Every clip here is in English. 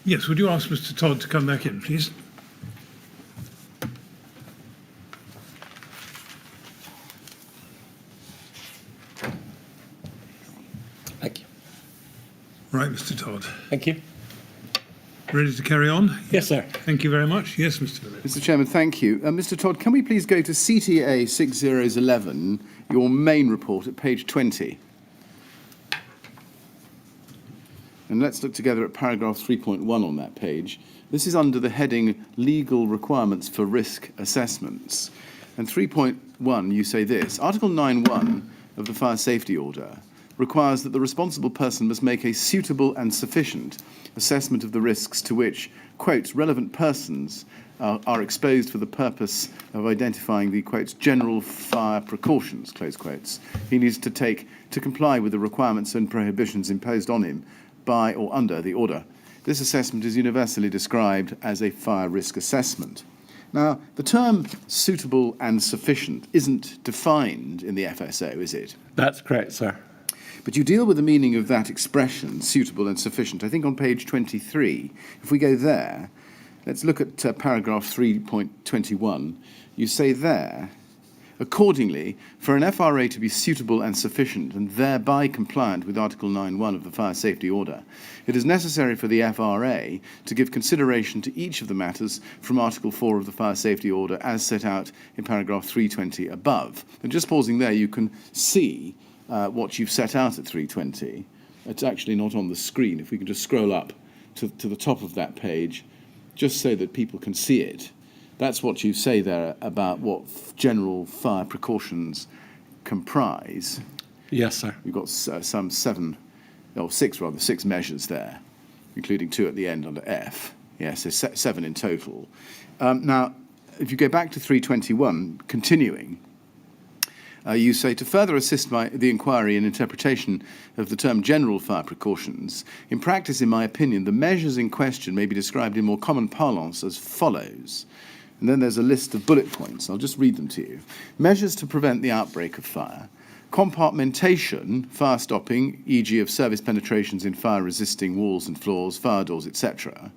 Yes, would you ask Mr. Todd to come back in, please? Thank you. Right, Mr. Todd. Thank you. Ready to carry on? Yes, sir. Thank you very much. Yes, Mr. Phillips. Mr. Chairman, thank you. Mr. Todd, can we please go to CTA 6011, your main report at page 20? And let's look together at paragraph 3.1 on that page. This is under the heading Legal Requirements for Risk Assessments. And 3.1, you say this: Article 9.1 of the Fire Safety Order requires that the responsible person must make a suitable and sufficient assessment of the risks to which, quote, relevant persons are exposed for the purpose of identifying the, quotes, general fire precautions, close quotes, he needs to take to comply with the requirements and prohibitions imposed on him by or under the order. This assessment is universally described as a fire risk assessment. Now, the term suitable and sufficient isn't defined in the FSO, is it? That's correct, sir. But you deal with the meaning of that expression, suitable and sufficient, I think on page 23. If we go there, let's look at paragraph 3.21. You say there, accordingly, for an FRA to be suitable and sufficient and thereby compliant with Article 9.1 of the Fire Safety Order, it is necessary for the FRA to give consideration to each of the matters from Article 4 of the Fire Safety Order as set out in paragraph 320 above. And just pausing there, you can see what you've set out at 320. It's actually not on the screen. If we can just scroll up to the top of that page, just so that people can see it. That's what you say there about what general fire precautions comprise. Yes, sir. You've got six measures there, including 2 at the end under F. Yes, so 7 in total. Now, if you go back to 321, continuing, you say, to further assist the inquiry and interpretation of the term general fire precautions, in practice, in my opinion, the measures in question may be described in more common parlance as follows. And then there's a list of bullet points. I'll just read them to you. Measures to prevent the outbreak of fire. Compartmentation, fire stopping, e.g. of service penetrations in fire-resisting walls and floors, fire doors, etc.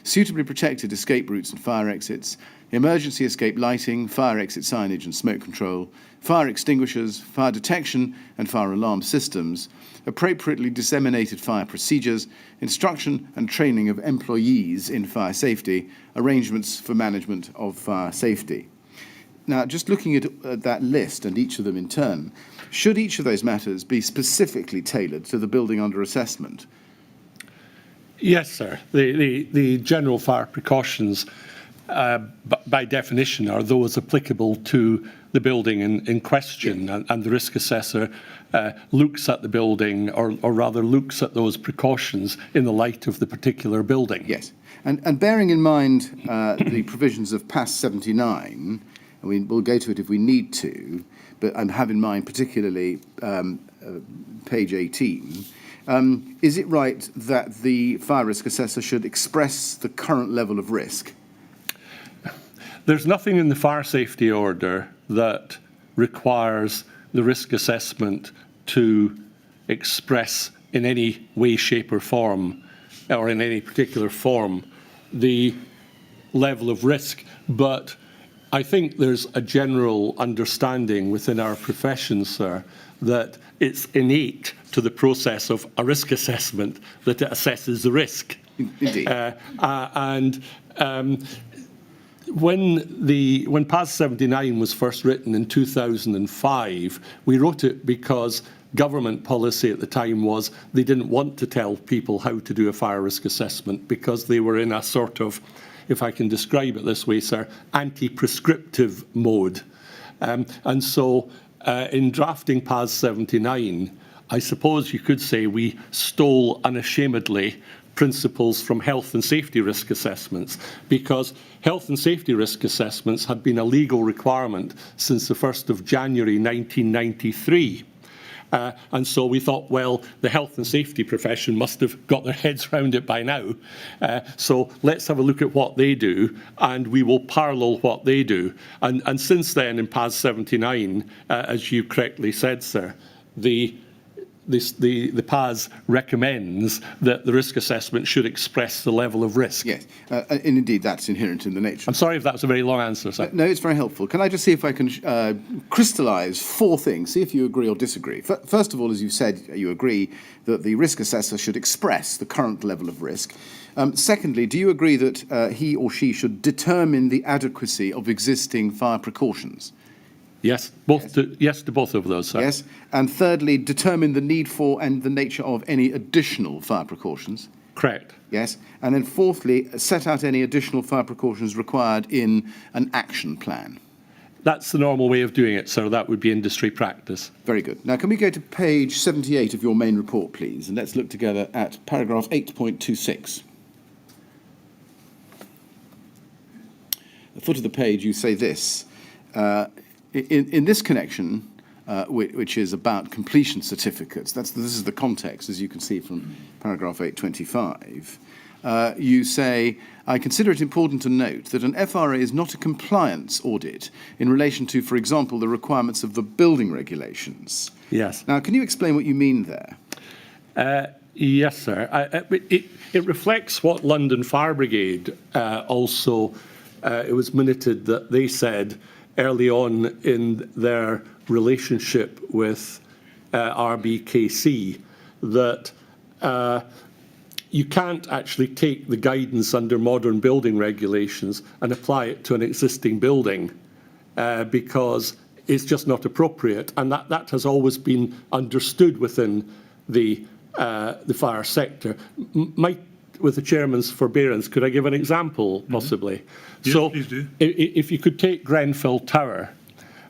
Suitably protected escape routes and fire exits. Emergency escape lighting, fire exit signage and smoke control, fire extinguishers, fire detection and fire alarm systems, appropriately disseminated fire procedures, instruction and training of employees in fire safety, arrangements for management of fire safety. Now, just looking at that list and each of them in turn, should each of those matters be specifically tailored to the building under assessment? Yes, sir. The general fire precautions, by definition, are those applicable to the building in question, and the risk assessor looks at the building, or rather looks at those precautions in the light of the particular building. Yes, and bearing in mind the provisions of PAS 79, we'll go to it if we need to, but I have in mind particularly page 18, is it right that the fire risk assessor should express the current level of risk? There's nothing in the fire safety order that requires the risk assessment to express in any way, shape or form, or in any particular form, the level of risk. But I think there's a general understanding within our profession, sir, that it's innate to the process of a risk assessment that it assesses the risk. Indeed. When PAS 79 was first written in 2005, we wrote it because government policy at the time was they didn't want to tell people how to do a fire risk assessment because they were in a sort of, if I can describe it this way, sir, anti-prescriptive mode. And so in drafting PAS 79, I suppose you could say we stole unashamedly principles from health and safety risk assessments, because health and safety risk assessments had been a legal requirement since the 1st of January 1993. And so we thought, well, the health and safety profession must have got their heads around it by now. So let's have a look at what they do, and we will parallel what they do. And since then, in PAS 79, as you correctly said, sir, the the PAS recommends that the risk assessment should express the level of risk. Yes, and indeed that's inherent in the nature. I'm sorry if that was a very long answer, sir. No, it's very helpful. Can I just see if I can crystallise 4 things, see if you agree or disagree. First of all, as you said, you agree that the risk assessor should express the current level of risk. Secondly, do you agree that he or she should determine the adequacy of existing fire precautions? Yes, yes to both of those, sir. Yes. And thirdly, determine the need for and the nature of any additional fire precautions? Correct. Yes. And then fourthly, set out any additional fire precautions required in an action plan? That's the normal way of doing it, sir. That would be industry practice. Very good. Now, can we go to page 78 of your main report, please? And let's look together at paragraph 8.26. At the foot of the page, you say this. In this connection, which is about completion certificates, this is the context, as you can see from paragraph 825, you say, I consider it important to note that an FRA is not a compliance audit in relation to, for example, the requirements of the building regulations. Yes. Now, can you explain what you mean there? Yes, sir. It reflects what London Fire Brigade also, it was minuted that they said early on in their relationship with RBKC that you can't actually take the guidance under modern building regulations and apply it to an existing building because it's just not appropriate. And that has always been understood within the fire sector. With the chairman's forbearance, could I give an example, possibly? Yes, so, please do. If you could take Grenfell Tower,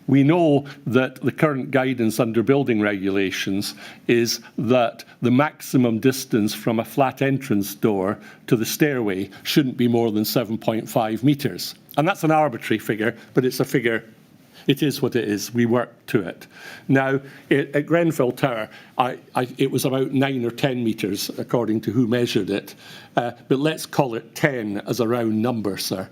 we know that the current guidance under building regulations is that the maximum distance from a flat entrance door to the stairway shouldn't be more than 7.5 metres. And that's an arbitrary figure, but it's a figure. It is what it is. We work to it. Now, at Grenfell Tower, it was about 9 or 10 metres, according to who measured it. But let's call it 10 as a round number, sir.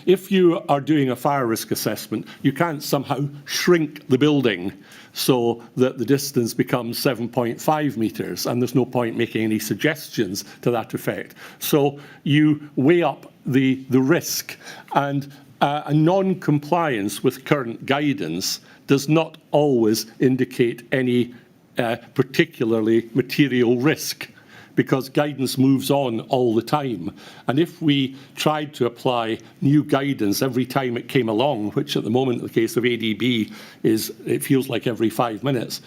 If you are doing a fire risk assessment, you can't somehow shrink the building so that the distance becomes 7.5 metres, and there's no point making any suggestions to that effect. So you weigh up the risk, and a non-compliance with current guidance does not always indicate any particularly material risk, because guidance moves on all the time. And if we tried to apply new guidance every time it came along, which at the moment in the case of ADB it feels like every 5 minutes,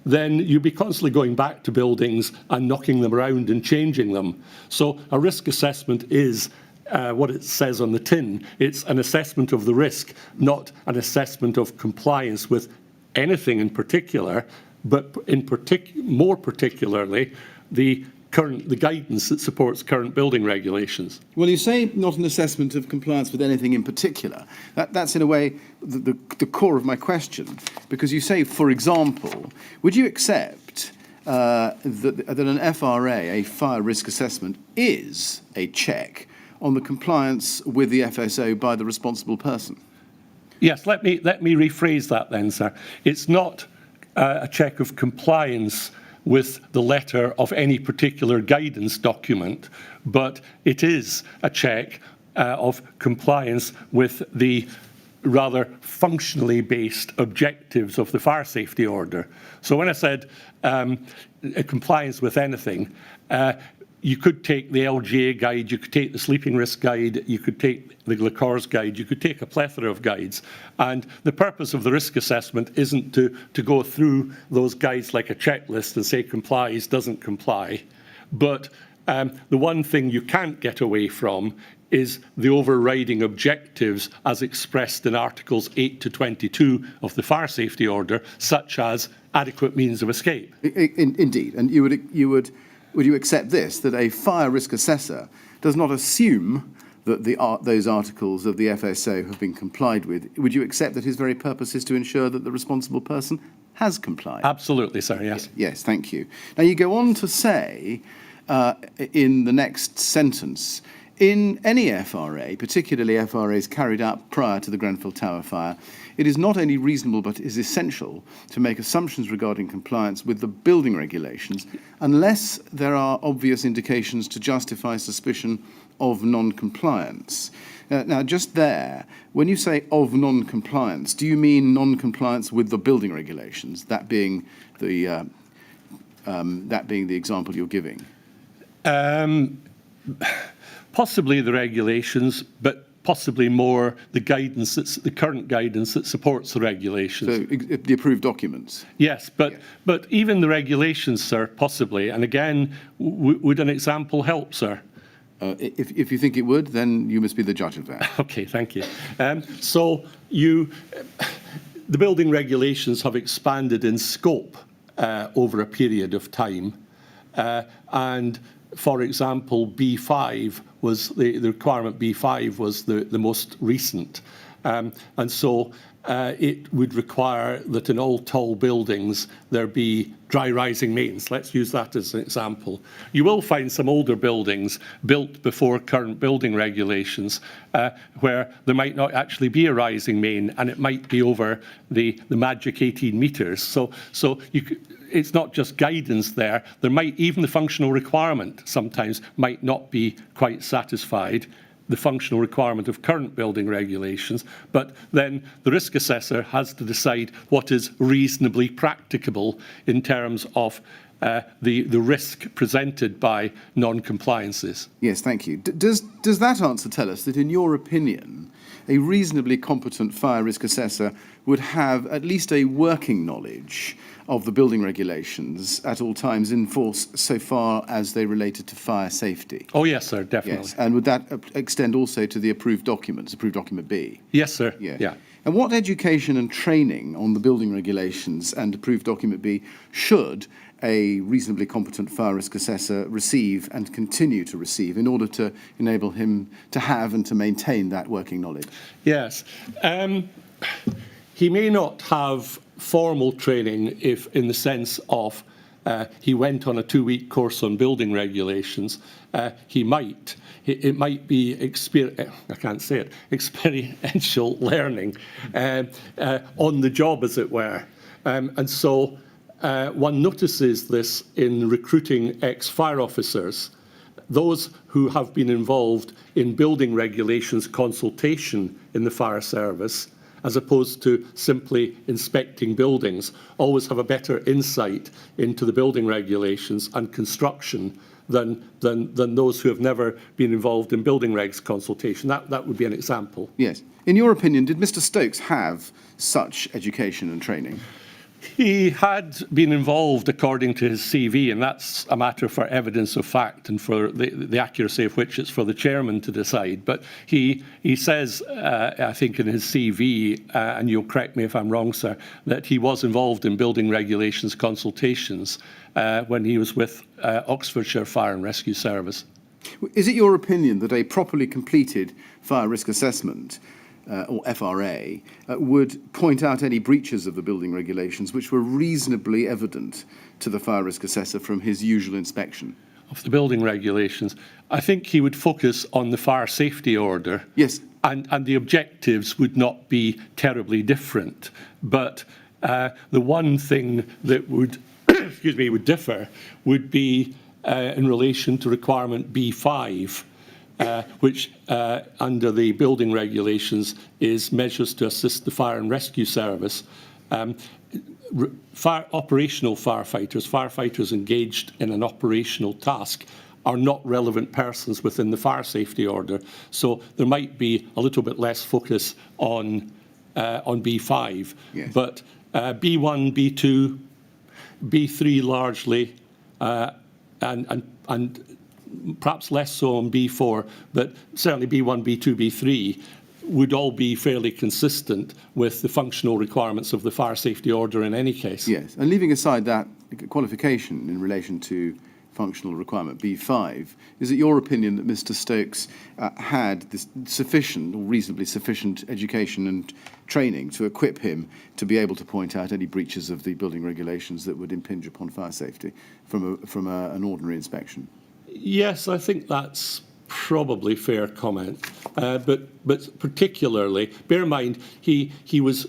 then you'd be constantly going back to buildings and knocking them around and changing them. So a risk assessment is what it says on the tin. It's an assessment of the risk, not an assessment of compliance with anything in particular, but more particularly the guidance that supports current building regulations. Well, you say not an assessment of compliance with anything in particular. That's in a way the core of my question, because you say, for example, would you accept that an FRA, a fire risk assessment, is a check on the compliance with the FSO by the responsible person? Yes, let me rephrase that then, sir. It's not a check of compliance with the letter of any particular guidance document, but it is a check of compliance with the rather functionally based objectives of the fire safety order. So when I said compliance with anything, you could take the LGA guide, you could take the sleeping risk guide, you could take the Glicors guide, you could take a plethora of guides. And the purpose of the risk assessment isn't to go through those guides like a checklist and say complies, doesn't comply. But the one thing you can't get away from is the overriding objectives as expressed in Articles 8 to 22 of the Fire Safety Order, such as adequate means of escape. Indeed. And would you accept this, that a fire risk assessor does not assume that those articles of the FSO have been complied with? Would you accept that his very purpose is to ensure that the responsible person has complied? Absolutely, sir, yes. Yes, thank you. Now, you go on to say in the next sentence, In any FRA, particularly FRAs carried out prior to the Grenfell Tower fire, it is not only reasonable but is essential to make assumptions regarding compliance with the building regulations unless there are obvious indications to justify suspicion of non-compliance. Now, just there, when you say of non-compliance, do you mean non-compliance with the building regulations, that being the example you're giving? Possibly the regulations, but possibly more the guidance, the current guidance that supports the regulations. So the approved documents? Yes, but even the regulations, sir, possibly. And again, would an example help, sir? If you think it would, then you must be the judge of that. Okay, thank you. The building regulations have expanded in scope over a period of time. And for example, B5 was the requirement. B5 was the most recent, and so it would require that in all tall buildings there be dry rising mains. Let's use that as an example. You will find some older buildings built before current building regulations where there might not actually be a rising main, and it might be over the magic 18 metres. So you could, it's not just guidance there. There might, even the functional requirement sometimes might not be quite satisfied, the functional requirement of current building regulations, but then the risk assessor has to decide what is reasonably practicable in terms of the risk presented by non-compliances. Yes, thank you. Does that answer tell us that, in your opinion, a reasonably competent fire risk assessor would have at least a working knowledge of the building regulations at all times in force so far as they related to fire safety? Oh, yes, sir, definitely. Yes, and would that extend also to the approved documents, approved document B? Yes, sir, yeah. And what education and training on the building regulations and approved document B should a reasonably competent fire risk assessor receive and continue to receive in order to enable him to have and to maintain that working knowledge? Yes. He may not have formal training if, in the sense of he went on a 2-week course on building regulations. He might. It might be experiential learning on the job, as it were. And so one notices this in recruiting ex-fire officers, those who have been involved in building regulations consultation in the fire service, as opposed to simply inspecting buildings, always have a better insight into the building regulations and construction than those who have never been involved in building regs consultation. That would be an example. Yes. In your opinion, did Mr. Stokes have such education and training? He had been involved according to his CV, and that's a matter for evidence of fact and for the accuracy of which it's for the chairman to decide. But he says, I think in his CV, and you'll correct me if I'm wrong, sir, that he was involved in building regulations consultations when he was with Oxfordshire Fire and Rescue Service. Is it your opinion that a properly completed fire risk assessment or FRA, would point out any breaches of the building regulations which were reasonably evident to the fire risk assessor from his usual inspection? Of the building regulations, I think he would focus on the fire safety order. Yes. And the objectives would not be terribly different. But the one thing that would, would differ would be in relation to requirement B5, which under the building regulations is measures to assist the fire and rescue service. Operational firefighters engaged in an operational task are not relevant persons within the fire safety order. So there might be a little bit less focus on B5. Yes. But B1, B2, B3 largely, and perhaps less so on B4, but certainly B1, B2, B3 would all be fairly consistent with the functional requirements of the fire safety order in any case. Yes, and leaving aside that qualification in relation to functional requirement B5, is it your opinion that Mr. Stokes had this sufficient or reasonably sufficient education and training to equip him to be able to point out any breaches of the building regulations that would impinge upon fire safety from an ordinary inspection? Yes, I think that's probably fair comment. But particularly, bear in mind, he was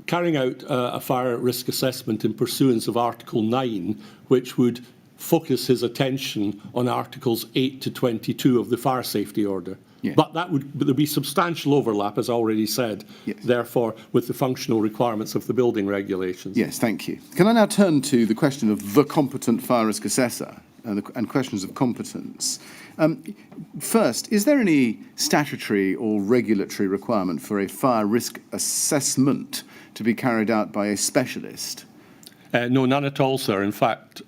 carrying out a fire risk assessment in pursuance of Article 9, which would focus his attention on Articles 8 to 22 of the Fire Safety Order. Yeah. But there'd be substantial overlap, as I already said, yes. therefore, with the functional requirements of the building regulations. Yes, thank you. Can I now turn to the question of the competent fire risk assessor and questions of competence? First, is there any statutory or regulatory requirement for a fire risk assessment to be carried out by a specialist? No, none at all, sir. In fact,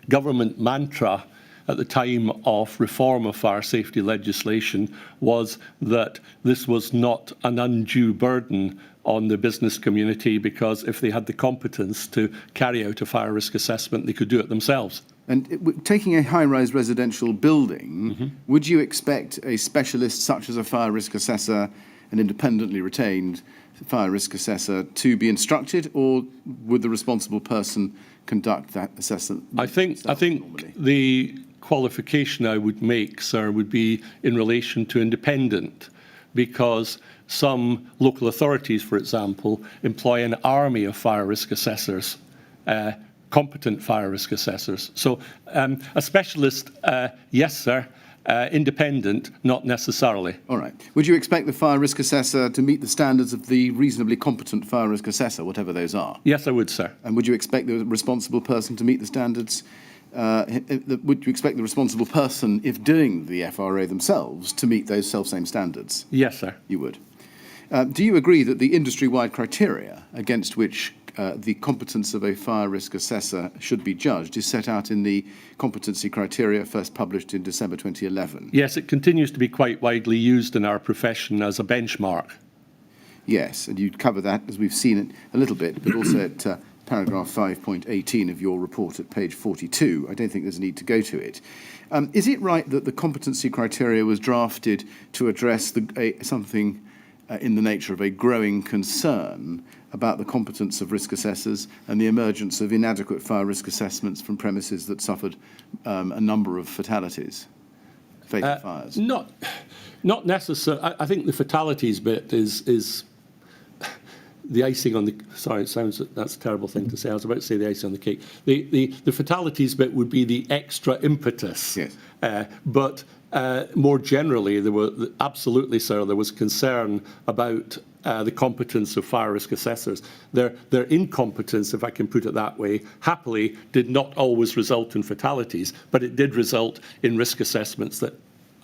government mantra at the time of reform of fire safety legislation was that this was not an undue burden on the business community, because if they had the competence to carry out a fire risk assessment, they could do it themselves. And taking a high-rise residential building, would you expect a specialist such as a fire risk assessor, an independently retained fire risk assessor, to be instructed, or would the responsible person conduct that assessment? I think the qualification I would make, sir, would be in relation to independent, because some local authorities, for example, employ an army of fire risk assessors, competent fire risk assessors. So a specialist, yes, sir. Independent, not necessarily. All right. Would you expect the fire risk assessor to meet the standards of the reasonably competent fire risk assessor, whatever those are? Yes, I would, sir. And would you expect the responsible person to meet the standards? Would you expect the responsible person, if doing the FRA themselves, to meet those self-same standards? Yes, sir. You would. Do you agree that the industry-wide criteria against which the competence of a fire risk assessor should be judged is set out in the competency criteria first published in December 2011? Yes, it continues to be quite widely used in our profession as a benchmark. Yes, and you'd cover that, as we've seen it a little bit, but also at paragraph 5.18 of your report at page 42. I don't think there's a need to go to it. Is it right that the competency criteria was drafted to address something in the nature of a growing concern about the competence of risk assessors and the emergence of inadequate fire risk assessments from premises that suffered a number of fatalities, fatal fires? Not necessarily. I think the fatalities bit is the icing on the. Sorry, that's a terrible thing to say. I was about to say the icing on the cake. The fatalities bit would be the extra impetus. Yes. But more generally, absolutely, sir, there was concern about the competence of fire risk assessors. Their incompetence, if I can put it that way, happily did not always result in fatalities, but it did result in risk assessments that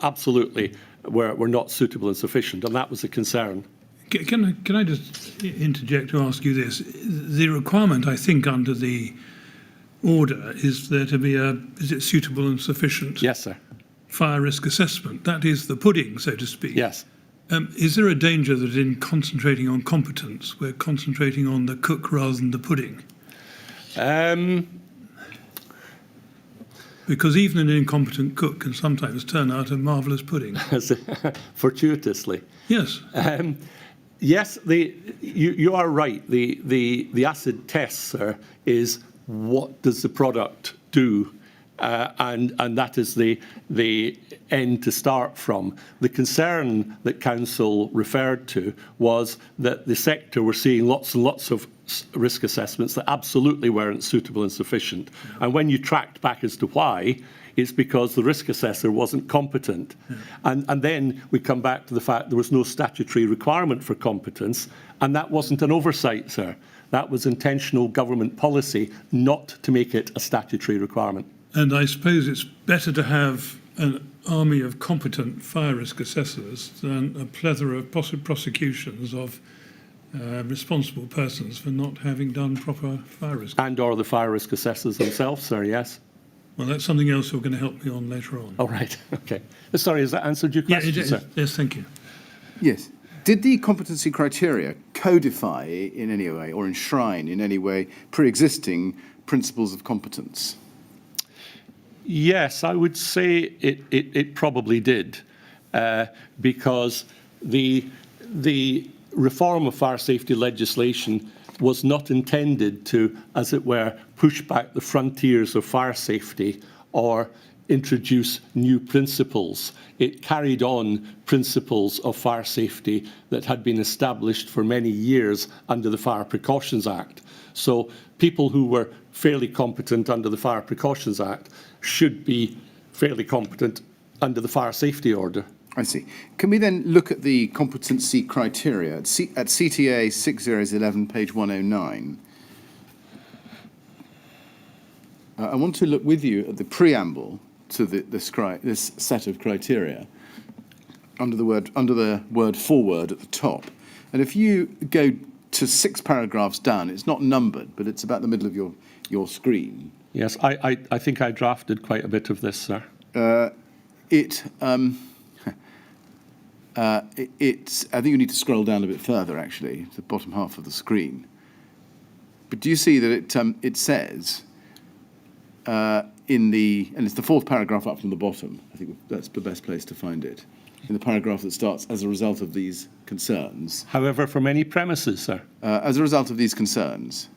absolutely were not suitable and sufficient, and that was a concern. Can I just interject to ask you this? The requirement, I think, under the order is there to be is it suitable and sufficient? Yes, sir. Fire risk assessment. That is the pudding, so to speak. Yes. Is there a danger that in concentrating on competence, we're concentrating on the cook rather than the pudding? Because even an incompetent cook can sometimes turn out a marvellous pudding. Fortuitously. Yes. Yes, you are right. The acid test, sir, is what does the product do? And that is the end to start from. The concern that Council referred to was that the sector were seeing lots and lots of risk assessments that absolutely weren't suitable and sufficient. And when you tracked back as to why, it's because the risk assessor wasn't competent. And then we come back to the fact there was no statutory requirement for competence, and that wasn't an oversight, sir. That was intentional government policy not to make it a statutory requirement. And I suppose it's better to have an army of competent fire risk assessors than a plethora of prosecutions of responsible persons for not having done proper fire risk. And/or the fire risk assessors themselves, sir, yes. Well, that's something else you're going to help me on later on. All right, okay. Sorry, has that answered your question, sir? Yes, thank you. Yes. Did the competency criteria codify in any way or enshrine in any way pre-existing principles of competence? Yes, I would say it probably did, because the reform of fire safety legislation was not intended to, as it were, push back the frontiers of fire safety or introduce new principles. It carried on principles of fire safety that had been established for many years under the Fire Precautions Act. So people who were fairly competent under the Fire Precautions Act should be fairly competent under the Fire Safety Order. I see. Can we then look at the competency criteria at CTA 6011, page 109? I want to look with you at the preamble to this set of criteria under the word forward at the top. And if you go to 6 paragraphs down, it's not numbered, but it's about the middle of your screen. Yes, I think I drafted quite a bit of this, sir. I think you need to scroll down a bit further, actually, to the bottom half of the screen. But do you see that it says and it's the 4th paragraph up from the bottom. I think that's the best place to find it. In the paragraph that starts, as a result of these concerns. However, from any premises, sir. As a result of these concerns,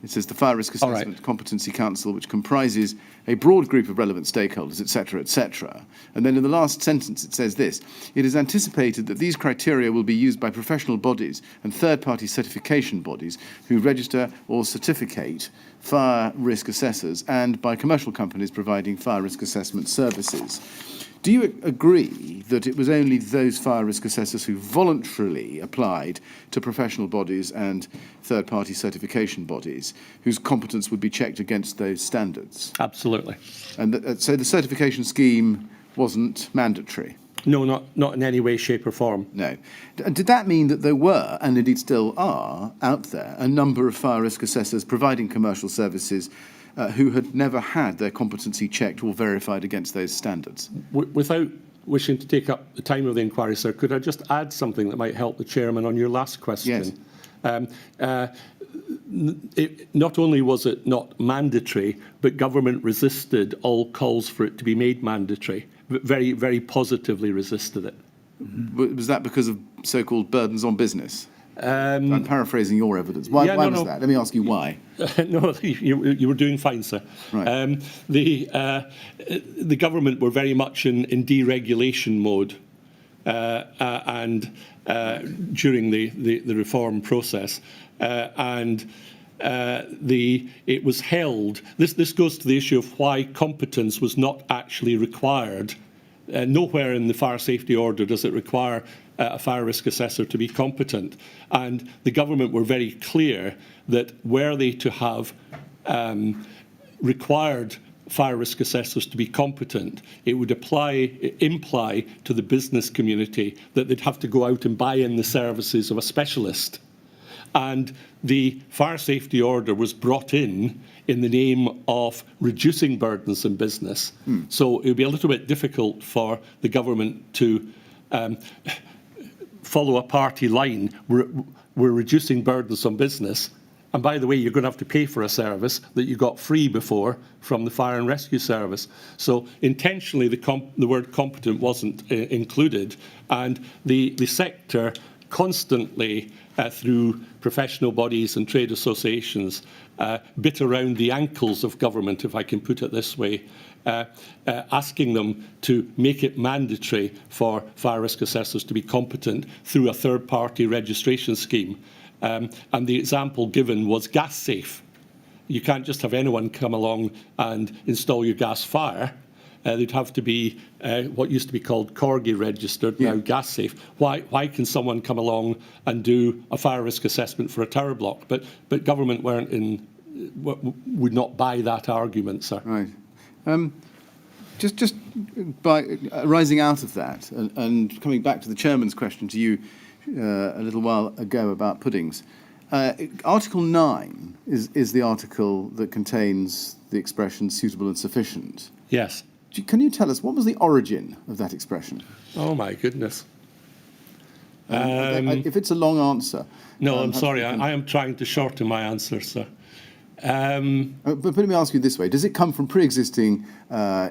it says the Fire Risk Assessment Competency Council, which comprises a broad group of relevant stakeholders, etc., etc. And then in the last sentence, it says this: it is anticipated that these criteria will be used by professional bodies and third-party certification bodies who register or certificate fire risk assessors and by commercial companies providing fire risk assessment services. Do you agree that it was only those fire risk assessors who voluntarily applied to professional bodies and third-party certification bodies whose competence would be checked against those standards? Absolutely. And so the certification scheme wasn't mandatory? No, not in any way, shape or form. No. And did that mean that there were, and indeed still are, out there, a number of fire risk assessors providing commercial services who had never had their competency checked or verified against those standards? Without wishing to take up the time of the inquiry, sir, could I just add something that might help the chairman on your last question? Yes. Not only was it not mandatory, but government resisted all calls for it to be made mandatory. Very, very positively resisted it. Was that because of so-called burdens on business? I'm paraphrasing your evidence. Why was that? Let me ask you why. No, you were doing fine, sir. Right. The government were very much in deregulation mode and during the reform process. It was held. This goes to the issue of why competence was not actually required. Nowhere in the fire safety order does it require a fire risk assessor to be competent. And the government were very clear that were they to have required fire risk assessors to be competent, it would imply to the business community that they'd have to go out and buy in the services of a specialist. And the fire safety order was brought in the name of reducing burdens in business. So it would be a little bit difficult for the government to follow a party line. We're reducing burdens on business. And by the way, you're going to have to pay for a service that you got free before from the fire and rescue service. So intentionally, the word competent wasn't included. And the sector constantly, through professional bodies and trade associations, bit around the ankles of government, if I can put it this way, asking them to make it mandatory for fire risk assessors to be competent through a third-party registration scheme. And the example given was gas safe. You can't just have anyone come along and install your gas fire. They'd have to be what used to be called Corgi registered, now gas safe. Why can someone come along and do a fire risk assessment for a tower block? But government would not buy that argument, sir. Right. Just by rising out of that and coming back to the chairman's question to you a little while ago about puddings, Article 9 is the article that contains the expression suitable and sufficient. Yes. Can you tell us what was the origin of that expression? Oh, my goodness. If it's a long answer. No, I'm sorry. I am trying to shorten my answer, sir. But let me ask you this way. Does it come from pre-existing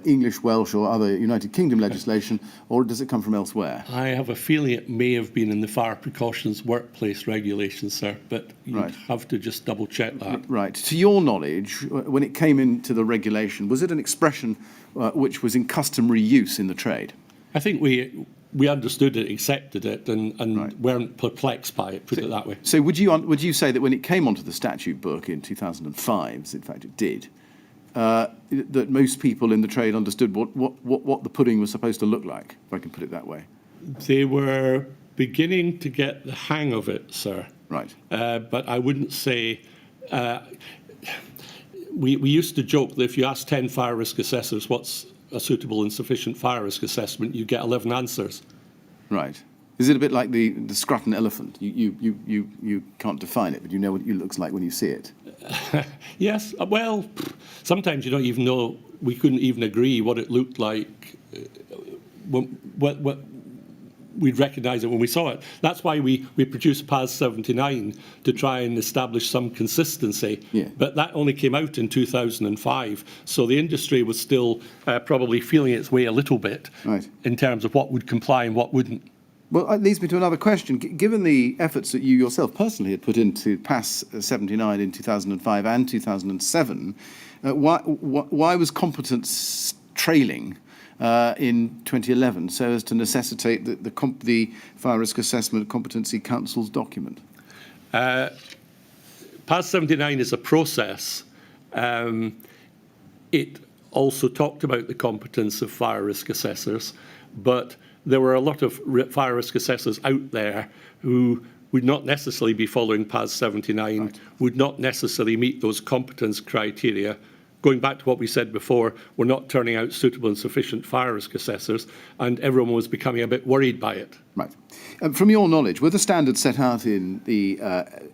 English, Welsh or other United Kingdom legislation, or does it come from elsewhere? I have a feeling it may have been in the fire precautions workplace regulations, sir, but you Right. have to just double check that. Right. To your knowledge, when it came into the regulation, was it an expression which was in customary use in the trade? I think we understood it, accepted it, and Right. weren't perplexed by it, put it that way. So would you say that when it came onto the statute book in 2005, as in fact it did, that most people in the trade understood what the pudding was supposed to look like, if I can put it that way? They were beginning to get the hang of it, sir. Right. But I wouldn't say... we used to joke that if you ask 10 fire risk assessors what's a suitable and sufficient fire risk assessment, you get 11 answers. Right. Is it a bit like the Scrutton elephant? You can't define it, but you know what it looks like when you see it. Yes, well, sometimes you don't even know. We couldn't even agree what it looked like. We'd recognise it when we saw it. That's why we produced PAS 79 to try and establish some consistency. Yeah. But that only came out in 2005, so the industry was still probably feeling its way a little bit Right. in terms of what would comply and what wouldn't. Well, that leads me to another question. Given the efforts that you yourself personally had put into PAS 79 in 2005 and 2007, why was competence trailing in 2011 so as to necessitate the Fire Risk Assessment Competency Council's document? PAS 79 is a process. It also talked about the competence of fire risk assessors, but there were a lot of fire risk assessors out there who would not necessarily be following PAS 79, Right. would not necessarily meet those competence criteria. Going back to what we said before, we're not turning out suitable and sufficient fire risk assessors, and everyone was becoming a bit worried by it. Right. From your knowledge, were the standards set out in the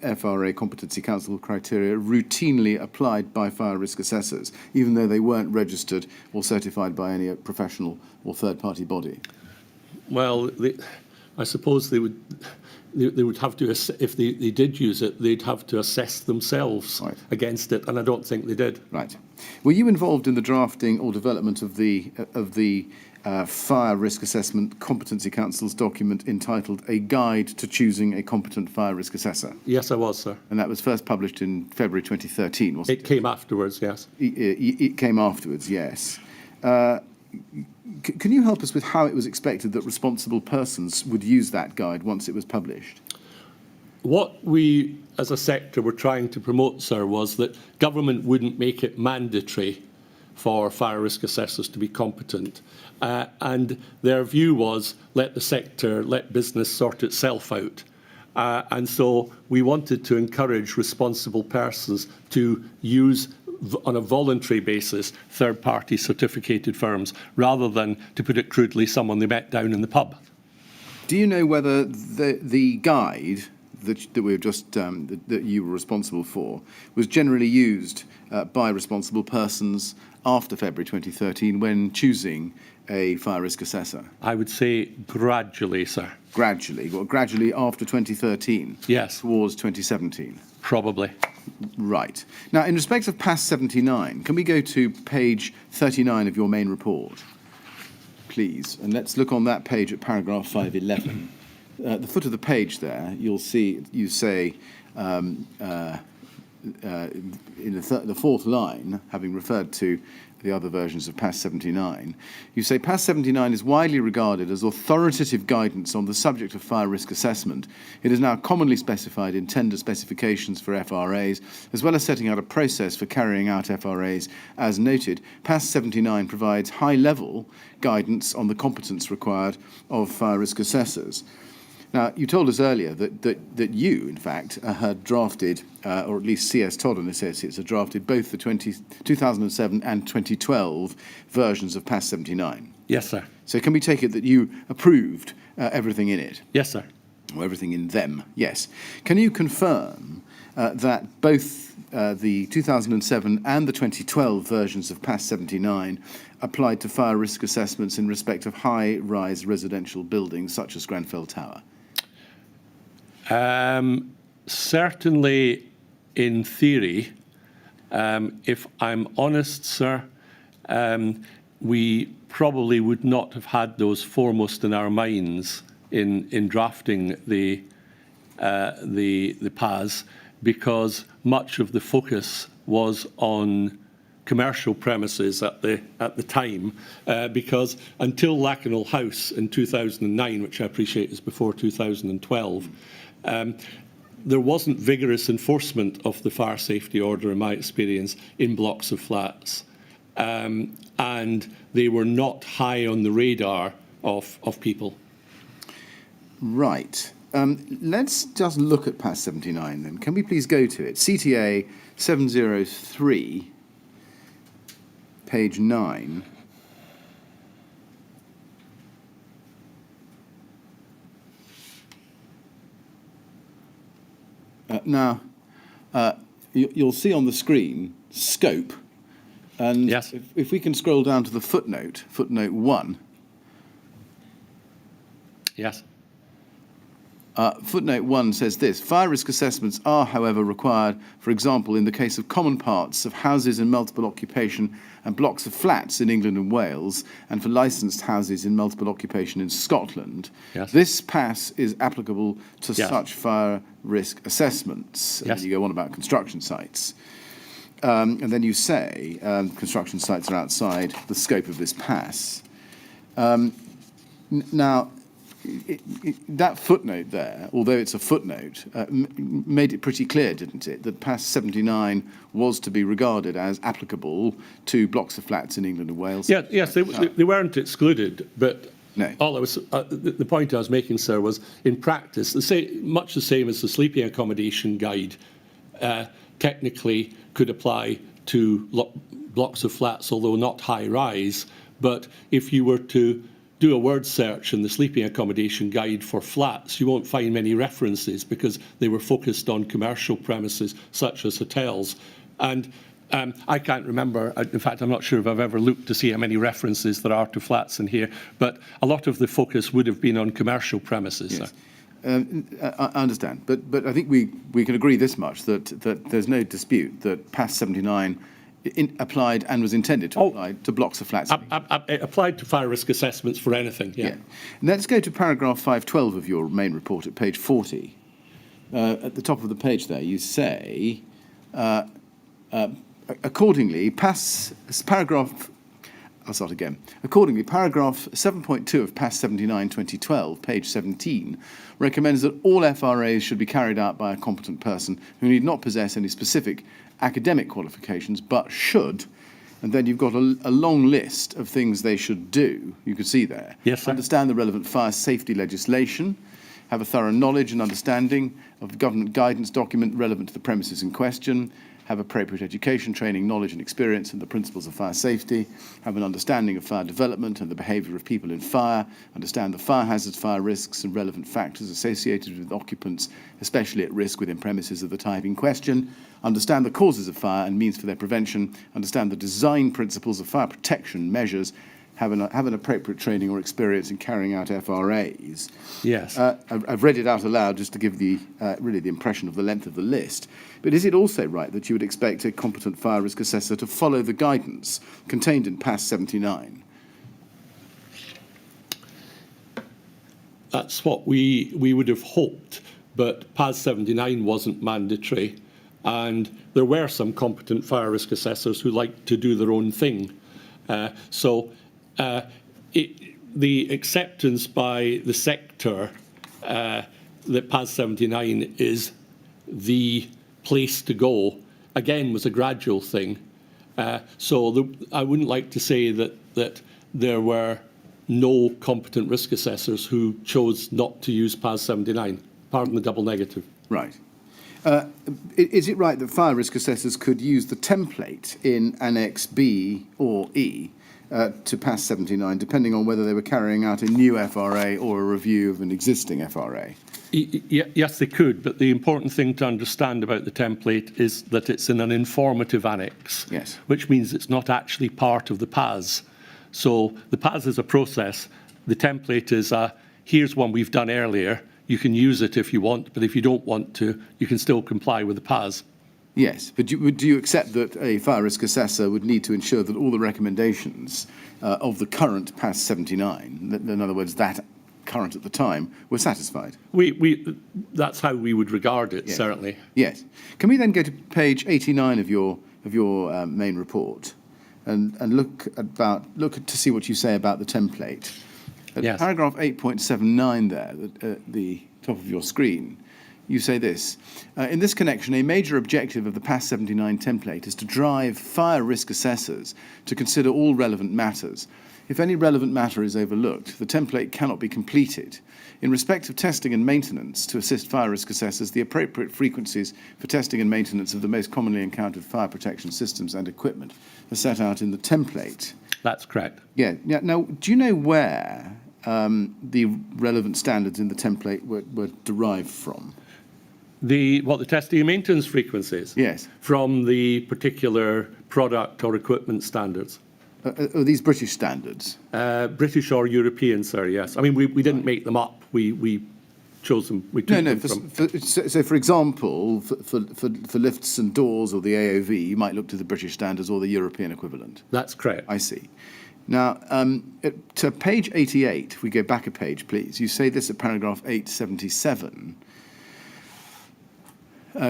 FRA Competency Council criteria routinely applied by fire risk assessors, even though they weren't registered or certified by any professional or third-party body? Well, I suppose they would have to, if they did use it, they'd have to assess themselves Right. against it, and I don't think they did. Right. Were you involved in the drafting or development of the Fire Risk Assessment Competency Council's document entitled A Guide to Choosing a Competent Fire Risk Assessor? Yes, I was, sir. And that was first published in February 2013, wasn't it? It came afterwards, yes. It came afterwards, yes. Can you help us with how it was expected that responsible persons would use that guide once it was published? What we, as a sector, were trying to promote, sir, was that government wouldn't make it mandatory for fire risk assessors to be competent. And their view was, let the sector, let business sort itself out. And so we wanted to encourage responsible persons to use, on a voluntary basis, third-party certificated firms, rather than, to put it crudely, someone they met down in the pub. Do you know whether the guide that we've just that you were responsible for was generally used by responsible persons after February 2013 when choosing a fire risk assessor? I would say gradually, sir. Gradually, well, gradually after 2013. Yes. Towards 2017. Probably. Right. Now, in respect of PAS 79, can we go to page 39 of your main report, please? And let's look on that page at paragraph 511. At the foot of the page there, you'll see you say in the fourth line, having referred to the other versions of PAS 79, you say PAS 79 is widely regarded as authoritative guidance on the subject of fire risk assessment. It is now commonly specified in tender specifications for FRAs, as well as setting out a process for carrying out FRAs. As noted, PAS 79 provides high-level guidance on the competence required of fire risk assessors. Now, you told us earlier that you, in fact, had drafted, or at least CS Todd and Associates had drafted both the 2007 and 2012 versions of PAS 79. Yes, sir. So can we take it that you approved everything in it? Yes, sir. Or everything in them, yes. Can you confirm that both the 2007 and the 2012 versions of PAS 79 applied to fire risk assessments in respect of high-rise residential buildings such as Grenfell Tower? Certainly, in theory, If I'm honest, sir, we probably would not have had those foremost in our minds in drafting the PAS, because much of the focus was on commercial premises at the time, because until Lakenall House in 2009, which I appreciate is before 2012, there wasn't vigorous enforcement of the fire safety order, in my experience, in blocks of flats. And they were not high on the radar of people. Right. Let's just look at PAS 79 then. Can we please go to it? CTA 703, page 9. Now, you'll see on the screen scope, and yes. if we can scroll down to the footnote 1. Yes. Footnote 1 says this: fire risk assessments are, however, required, for example, in the case of common parts of houses in multiple occupation and blocks of flats in England and Wales, and for licensed houses in multiple occupation in Scotland. Yes. This PAS is applicable to yes. such fire risk assessments. And yes. then you go on about construction sites. And then you say construction sites are outside the scope of this PAS. Now, that footnote there, although it's a footnote, made it pretty clear, didn't it, that PAS 79 was to be regarded as applicable to blocks of flats in England and Wales? Yeah, yes, they weren't excluded, but no. all I was, the point I was making, sir, was in practice, much the same as the sleeping accommodation guide, technically could apply to blocks of flats, although not high-rise. But if you were to do a word search in the sleeping accommodation guide for flats, you won't find many references because they were focused on commercial premises such as hotels. And I can't remember, in fact, I'm not sure if I've ever looked to see how many references there are to flats in here, but a lot of the focus would have been on commercial premises. Yes. I understand, but I think we can agree this much, that there's no dispute that PAS 79 applied and was intended to apply to blocks of flats. It applied to fire risk assessments for anything, yeah. Let's go to paragraph 512 of your main report at page 40. At the top of the page there, you say, accordingly, paragraph 7.2 of PAS 79 2012, page 17, recommends that all FRAs should be carried out by a competent person who need not possess any specific academic qualifications, but should, and then you've got a long list of things they should do. You can see there. Yes, sir. Understand the relevant fire safety legislation, have a thorough knowledge and understanding of the government guidance document relevant to the premises in question, have appropriate education, training, knowledge and experience in the principles of fire safety, have an understanding of fire development and the behaviour of people in fire, understand the fire hazards, fire risks and relevant factors associated with occupants, especially at risk within premises of the type in question, understand the causes of fire and means for their prevention, understand the design principles of fire protection measures, have an appropriate training or experience in carrying out FRAs. Yes. I've read it out aloud just to give really the impression of the length of the list. But is it also right that you would expect a competent fire risk assessor to follow the guidance contained in PAS 79? That's what we would have hoped, but PAS 79 wasn't mandatory, and there were some competent fire risk assessors who liked to do their own thing. The acceptance by the sector that PAS 79 is the place to go, again, was a gradual thing. I wouldn't like to say that there were no competent risk assessors who chose not to use PAS 79. Pardon the double negative. Right. Is it right that fire risk assessors could use the template in Annex B or E to PAS 79, depending on whether they were carrying out a new FRA or a review of an existing FRA? Yes, they could, but the important thing to understand about the template is that it's in an informative annex, yes, which means it's not actually part of the PAS. So the PAS is a process. The template is here's one we've done earlier. You can use it if you want, but if you don't want to, you can still comply with the PAS. Yes, but do you accept that a fire risk assessor would need to ensure that all the recommendations of the current PAS 79, in other words, that current at the time, were satisfied? That's how we would regard it, Yes. certainly. Yes. Can we then go to page 89 of your main report and look to see what you say about the template? At Yes. paragraph 8.79 there, at the top of your screen, you say this: in this connection, a major objective of the PAS 79 template is to drive fire risk assessors to consider all relevant matters. If any relevant matter is overlooked, the template cannot be completed. In respect of testing and maintenance, to assist fire risk assessors, the appropriate frequencies for testing and maintenance of the most commonly encountered fire protection systems and equipment are set out in the template. That's correct. Yeah. Now, do you know where the relevant standards in the template were derived from? The testing and maintenance frequencies? Yes. From the particular product or equipment standards. Are these British standards? British or European, sir, yes. I mean, we didn't make them up. We chose them. We took them from... So, for example, for lifts and doors or the AOV, you might look to the British standards or the European equivalent. That's correct. I see. Now, to page 88, if we go back a page, please, you say this at paragraph 877.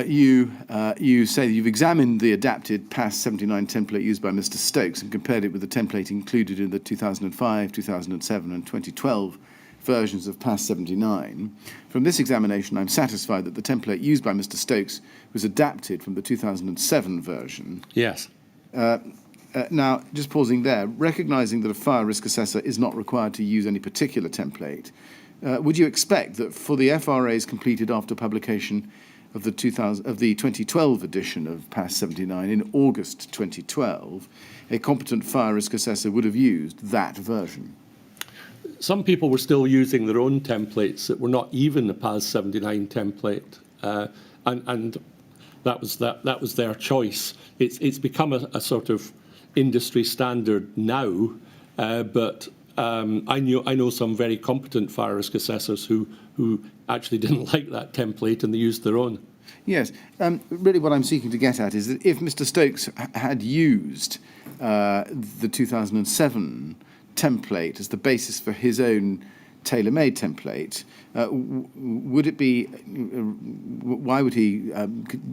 You say that you've examined the adapted PAS 79 template used by Mr. Stokes and compared it with the template included in the 2005, 2007 and 2012 versions of PAS 79. From this examination, I'm satisfied that the template used by Mr. Stokes was adapted from the 2007 version. Yes. Now, just pausing there, recognising that a fire risk assessor is not required to use any particular template, would you expect that for the FRAs completed after publication of the 2012 edition of PAS 79 in August 2012, a competent fire risk assessor would have used that version? Some people were still using their own templates that were not even the PAS 79 template, and that was their choice. It's become a sort of industry standard now, but I know some very competent fire risk assessors who actually didn't like that template and they used their own. Yes. Really what I'm seeking to get at is that if Mr. Stokes had used the 2007 template as the basis for his own tailor-made template, would it be, why would he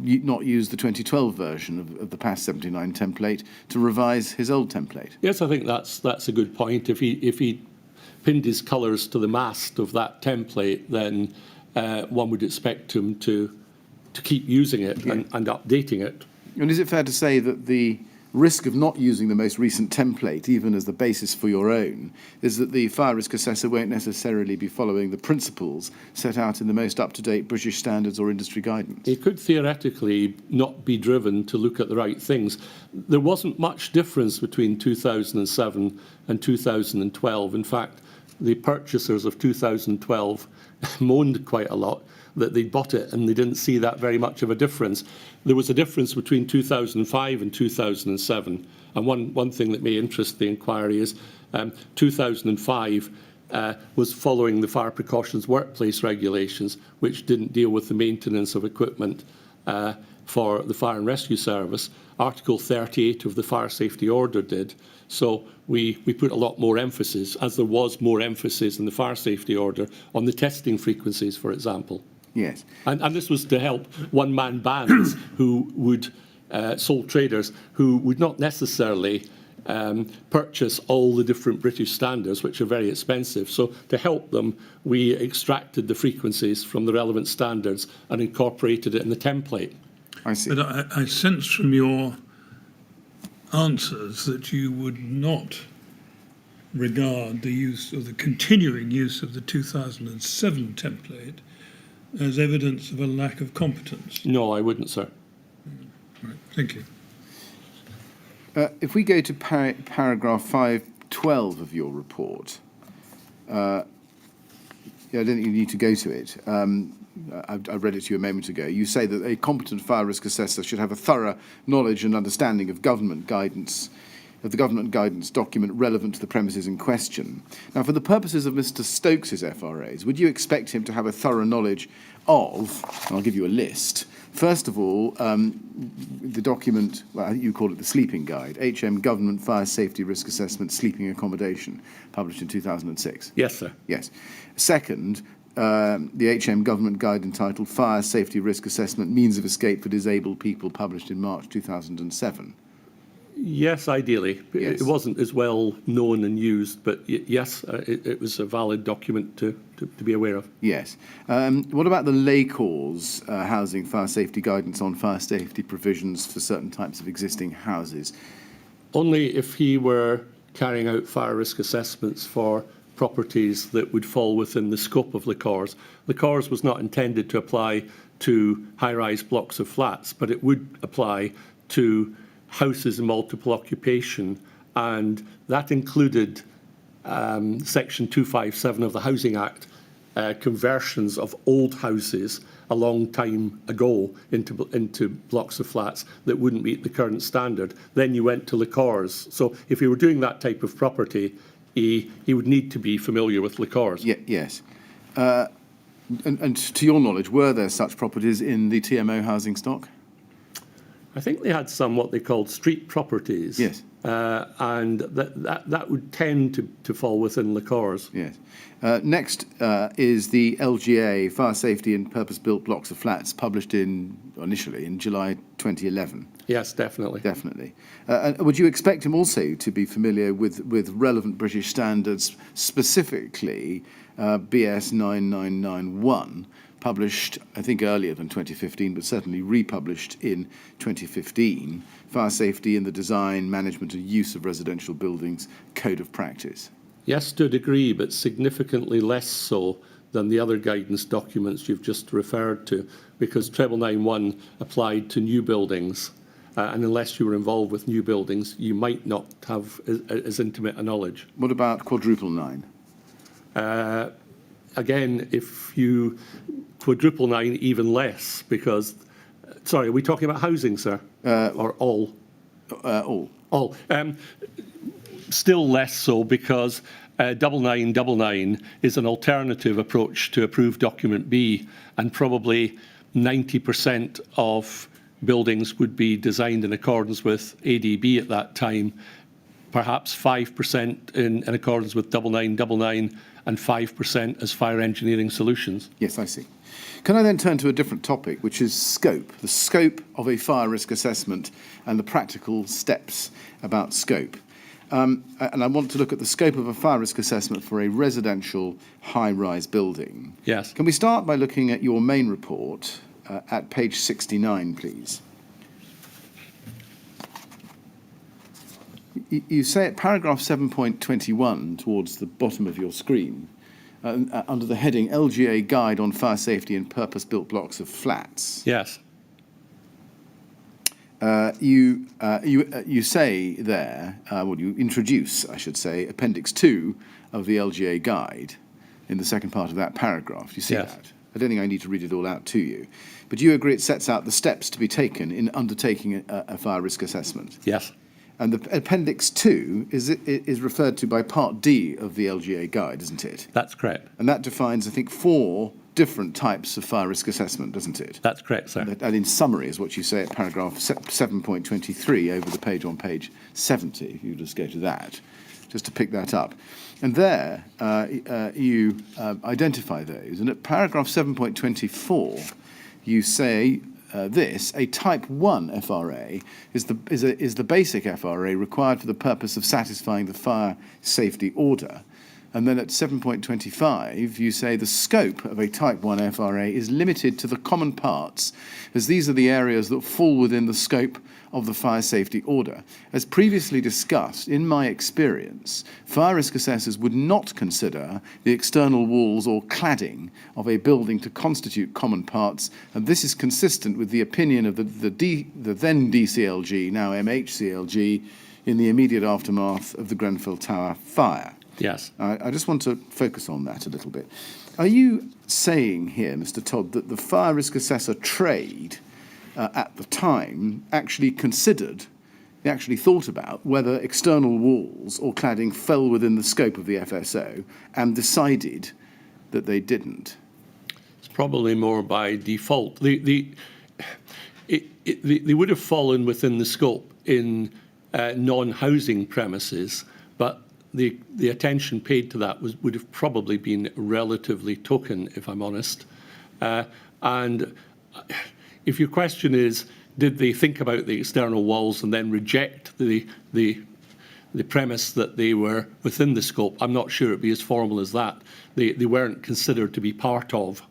not use the 2012 version of the PAS 79 template to revise his old template? Yes, I think that's a good point. If he pinned his colours to the mast of that template, then one would expect him to keep using it and updating it. And is it fair to say that the risk of not using the most recent template, even as the basis for your own, is that the fire risk assessor won't necessarily be following the principles set out in the most up-to-date British standards or industry guidance? It could theoretically not be driven to look at the right things. There wasn't much difference between 2007 and 2012. In fact, the purchasers of 2012 moaned quite a lot that they bought it and they didn't see that very much of a difference. There was a difference between 2005 and 2007. And one thing that may interest the inquiry is 2005 was following the fire precautions workplace regulations, which didn't deal with the maintenance of equipment for the fire and rescue service. Article 38 of the fire safety order did. So we put a lot more emphasis, as there was more emphasis in the fire safety order, on the testing frequencies, for example. Yes. And this was to help one-man bands who would, sole traders, who would not necessarily purchase all the different British standards, which are very expensive. So to help them, we extracted the frequencies from the relevant standards and incorporated it in the template. I see. But I sense from your answers that you would not regard the use of the continuing use of the 2007 template as evidence of a lack of competence. No, I wouldn't, sir. Right, thank you. If we go to paragraph 512 of your report, I don't think you need to go to it. I read it to you a moment ago. You say that a competent fire risk assessor should have a thorough knowledge and understanding of government guidance of the government guidance document relevant to the premises in question. Now, for the purposes of Mr. Stokes's FRAs, would you expect him to have a thorough knowledge of, and I'll give you a list, first of all, the document, well, I think you call it the sleeping guide, HM Government Fire Safety Risk Assessment Sleeping Accommodation, published in 2006? Yes, sir. Yes. Second, the HM Government Guide entitled Fire Safety Risk Assessment Means of Escape for Disabled People, published in March 2007. Yes, ideally. Yes. It wasn't as well known and used, but yes, it was a valid document to be aware of. Yes. What about the lay cause housing fire safety guidance on fire safety provisions for certain types of existing houses? Only if he were carrying out fire risk assessments for properties that would fall within the scope of LCORS. LCORS was not intended to apply to high-rise blocks of flats, but it would apply to houses in multiple occupation, and that included Section 257 of the Housing Act, conversions of old houses a long time ago into blocks of flats that wouldn't meet the current standard. Then you went to LCORS. So if you were doing that type of property, he would need to be familiar with LCORS. Yes. And to your knowledge, were there such properties in the TMO housing stock? I think they had some what they called street properties. Yes. And that would tend to fall within LCORS. Yes. Next is the LGA, Fire Safety and Purpose-Built Blocks of Flats, published initially in July 2011. Yes, definitely. Definitely. And would you expect him also to be familiar with relevant British standards, specifically BS 9991, published, I think, earlier than 2015, but certainly republished in 2015, Fire Safety in the Design, Management and Use of Residential Buildings Code of Practice? Yes, to a degree, but significantly less so than the other guidance documents you've just referred to, because 9991 applied to new buildings, and unless you were involved with new buildings, you might not have as intimate a knowledge. What about quadruple 9? Again, if you quadruple 9, even less, because, sorry, are we talking about housing, sir? Or all? All. All. Still less so, because 9999 is an alternative approach to approved document B, and probably 90% of buildings would be designed in accordance with ADB at that time, perhaps 5% in accordance with 9999, and 5% as fire engineering solutions. Yes, I see. Can I then turn to a different topic, which is scope, the scope of a fire risk assessment and the practical steps about scope. And I want to look at the scope of a fire risk assessment for a residential high-rise building. Yes. Can we start by looking at your main report at page 69, please? You say at paragraph 7.21 towards the bottom of your screen, under the heading LGA Guide on Fire Safety in Purpose-Built Blocks of Flats. Yes. You say there, you introduce, I should say, Appendix 2 of the LGA Guide in the second part of that paragraph. Do you see Yes. that? I don't think I need to read it all out to you. But you agree it sets out the steps to be taken in undertaking a fire risk assessment. Yes. And the Appendix 2 is referred to by Part D of the LGA Guide, isn't it? That's correct. And that defines, I think, 4 different types of fire risk assessment, doesn't it? That's correct, sir. And in summary is what you say at paragraph 7.23 over the page on page 70, if you just go to that, just to pick that up. And there you identify those. And at paragraph 7.24, you say a Type 1 FRA is the basic FRA required for the purpose of satisfying the fire safety order. And then at 7.25, you say the scope of a Type 1 FRA is limited to the common parts, as these are the areas that fall within the scope of the fire safety order. As previously discussed, in my experience, fire risk assessors would not consider the external walls or cladding of a building to constitute common parts, and this is consistent with the opinion of the then DCLG, now MHCLG, in the immediate aftermath of the Grenfell Tower fire. Yes. I just want to focus on that a little bit. Are you saying here, Mr. Todd, that the fire risk assessor trade at the time actually considered they actually thought about whether external walls or cladding fell within the scope of the FSO and decided that they didn't? It's probably more by default. They would have fallen within the scope in non-housing premises, but the attention paid to that would have probably been relatively token, if I'm honest. And if your question is, did they think about the external walls and then reject the premise that they were within the scope, I'm not sure it'd be as formal as that. They weren't considered to be part of.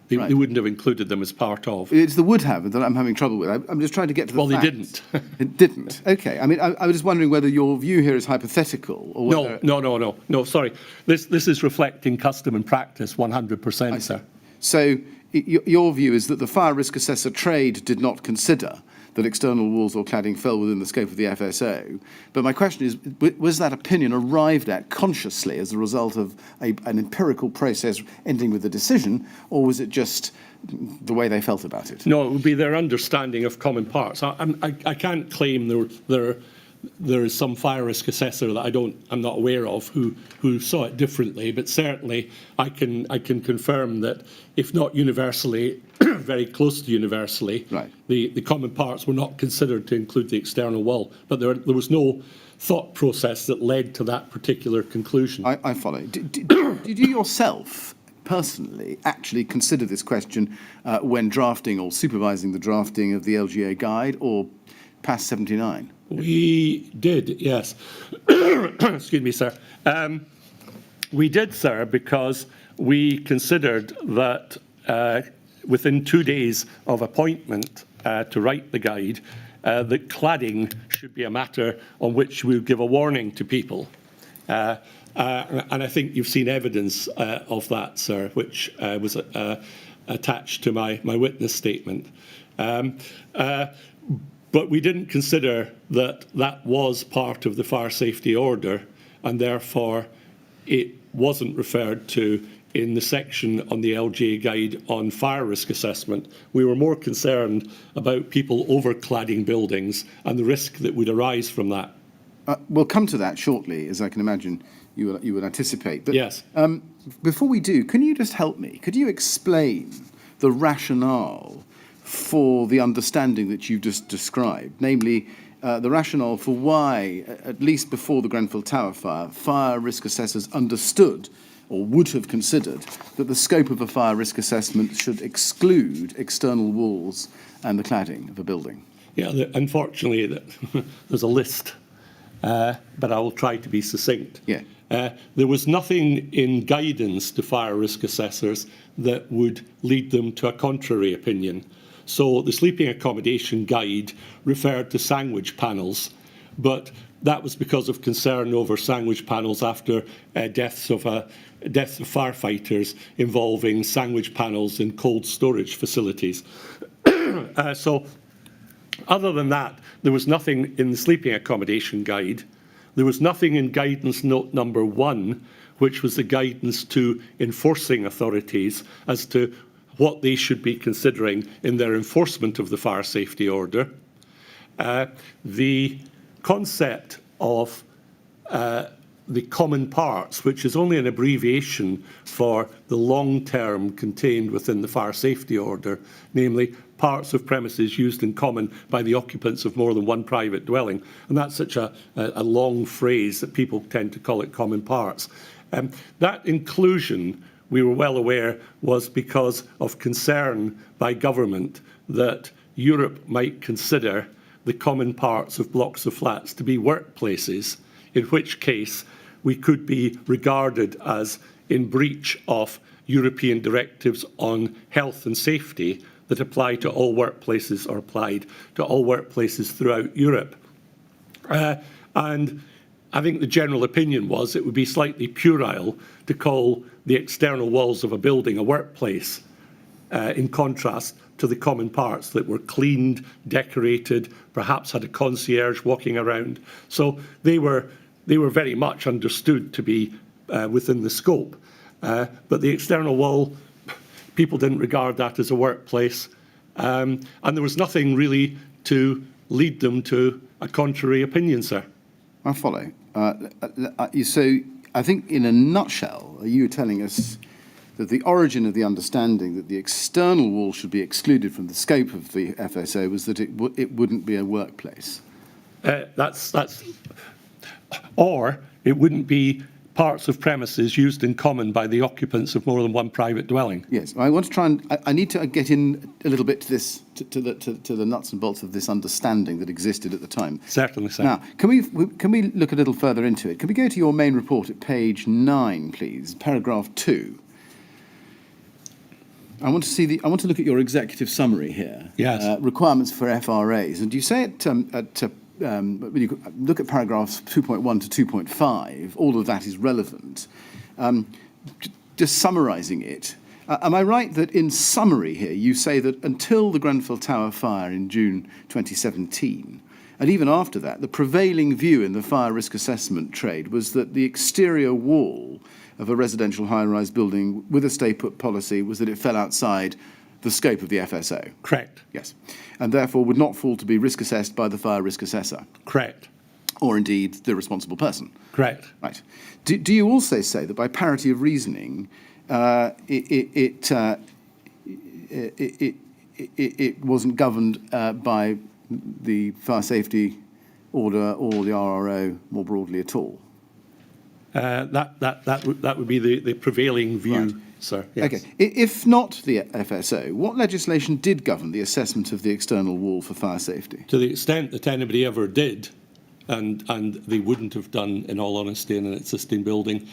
They wouldn't have included them as part of. It's the would have that I'm having trouble with. I'm just trying to get to the facts. Well, they didn't. It didn't. Okay. I mean, I was just wondering whether your view here is hypothetical or whether... No, sorry. This is reflecting custom and practice 100%, sir. So your view is that the fire risk assessor trade did not consider that external walls or cladding fell within the scope of the FSO. But my question is, was that opinion arrived at consciously as a result of an empirical process ending with a decision, or was it just the way they felt about it? No, it would be their understanding of common parts. I can't claim there is some fire risk assessor that I'm not aware of who saw it differently, but certainly I can confirm that if not universally, very close to universally, right, the common parts were not considered to include the external wall, but there was no thought process that led to that particular conclusion. I follow. Did you yourself personally actually consider this question when drafting or supervising the drafting of the LGA guide or past 79? We did, yes. Excuse me, sir. We did, sir, because we considered that within 2 days of appointment to write the guide, that cladding should be a matter on which we would give a warning to people. And I think you've seen evidence of that, sir, which was attached to my witness statement. But we didn't consider that that was part of the fire safety order, and therefore it wasn't referred to in the section on the LGA guide on fire risk assessment. We were more concerned about people overcladding buildings and the risk that would arise from that. We'll come to that shortly, as I can imagine you would anticipate. But, yes. Before we do, can you just help me? Could you explain the rationale for the understanding that you've just described, namely the rationale for why, at least before the Grenfell Tower fire, fire risk assessors understood or would have considered that the scope of a fire risk assessment should exclude external walls and the cladding of a building? Yeah, unfortunately, there's a list, but I will try to be succinct. Yeah. There was nothing in guidance to fire risk assessors that would lead them to a contrary opinion. So the sleeping accommodation guide referred to sandwich panels, but that was because of concern over sandwich panels after deaths of firefighters involving sandwich panels in cold storage facilities. So other than that, there was nothing in the sleeping accommodation guide. There was nothing in guidance note number 1, which was the guidance to enforcing authorities as to what they should be considering in their enforcement of the fire safety order. The concept of the common parts, which is only an abbreviation for the long term contained within the fire safety order, namely parts of premises used in common by the occupants of more than one private dwelling. And that's such a long phrase that people tend to call it common parts. That inclusion, we were well aware, was because of concern by government that Europe might consider the common parts of blocks of flats to be workplaces, in which case we could be regarded as in breach of European directives on health and safety that apply to all workplaces or applied to all workplaces throughout Europe. And I think the general opinion was it would be slightly puerile to call the external walls of a building a workplace, in contrast to the common parts that were cleaned, decorated, perhaps had a concierge walking around. So they were very much understood to be within the scope. But the external wall, people didn't regard that as a workplace. And there was nothing really to lead them to a contrary opinion, sir. I follow. So I think in a nutshell, you were telling us that the origin of the understanding that the external wall should be excluded from the scope of the FSO was that it wouldn't be a workplace. Or it wouldn't be parts of premises used in common by the occupants of more than one private dwelling. Yes, I want to try and I need to get in a little bit to this to the nuts and bolts of this understanding that existed at the time. Certainly, sir. Now, can we look a little further into it? Can we go to your main report at page 9, please, paragraph 2? I want to look at your executive summary here. Yes. Requirements for FRAs, and you say when you look at paragraphs 2.1 to 2.5, all of that is relevant. Just summarising it, am I right that in summary here you say that until the Grenfell Tower fire in June 2017, and even after that, the prevailing view in the fire risk assessment trade was that the exterior wall of a residential high-rise building with a stay-put policy was that it fell outside the scope of the FSO? Correct. Yes. And therefore would not fall to be risk assessed by the fire risk assessor? Correct. Or indeed the responsible person? Correct. Right. Do you also say that by parity of reasoning, it wasn't governed by the fire safety order or the RRO more broadly at all? That would be the prevailing view, right, sir. Yes. Okay. If not the FSO, what legislation did govern the assessment of the external wall for fire safety? To the extent that anybody ever did, and they wouldn't have done, in all honesty, in an existing building,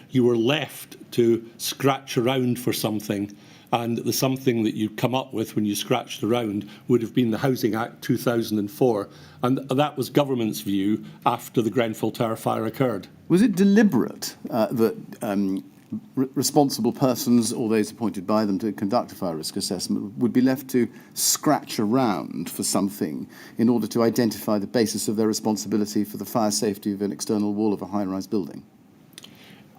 you were left to scratch around for something, and the something that you come up with when you scratched around would have been the Housing Act 2004, and that was government's view after the Grenfell Tower fire occurred. Was it deliberate that responsible persons or those appointed by them to conduct a fire risk assessment would be left to scratch around for something in order to identify the basis of their responsibility for the fire safety of an external wall of a high-rise building?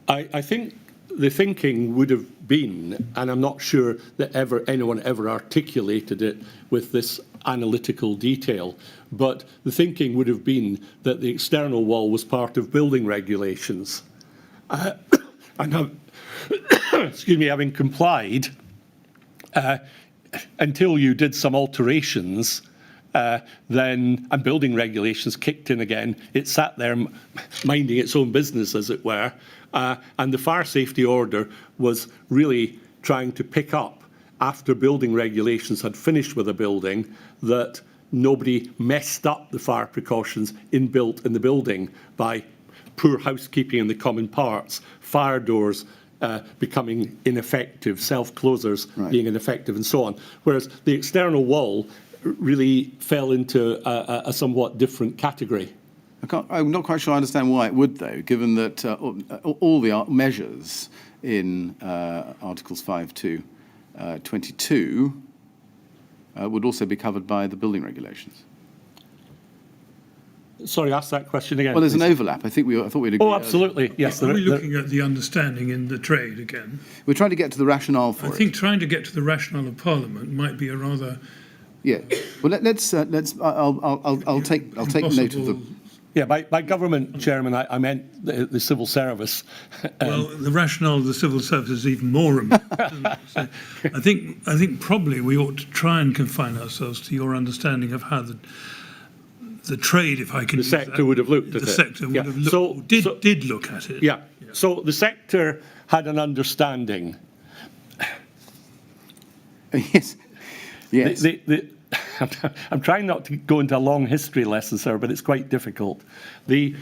I think the thinking would have been, and I'm not sure that anyone ever articulated it with this analytical detail, but the thinking would have been that the external wall was part of building regulations. And excuse me, having complied, until you did some alterations, then and building regulations kicked in again, it sat there minding its own business, as it were, and the fire safety order was really trying to pick up after building regulations had finished with a building that nobody messed up the fire precautions inbuilt in the building by poor housekeeping in the common parts, fire doors becoming ineffective, self-closers being ineffective, and so on. Whereas the external wall really fell into a somewhat different category. I'm not quite sure I understand why it would, though, given that all the measures in Articles 5 to 22 would also be covered by the building regulations. Sorry, ask that question again. Well, there's please. an overlap. I thought we'd agree. Oh, absolutely. Yes. Are we looking at the understanding in the trade again? We're trying to get to the rationale for it. I think trying to get to the rationale of Parliament might be a rather Well, let's. I'll take note of the. Yeah, by government, Chairman, I meant the civil service. Well, the rationale of the civil service is even more important. So I think probably we ought to try and confine ourselves to your understanding of how the trade, if I can the use sector that, would have looked at it. The sector would have looked, did look at it. Yeah. So the sector had an understanding. Yes. Yes. I'm trying not to go into a long history lesson, sir, but it's quite difficult. The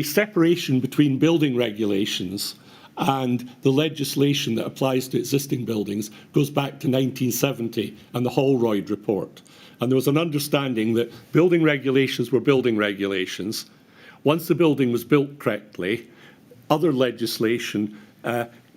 separation between building regulations and the legislation that applies to existing buildings goes back to 1970 and the Holroyd report. And there was an understanding that building regulations were building regulations. Once the building was built correctly, other legislation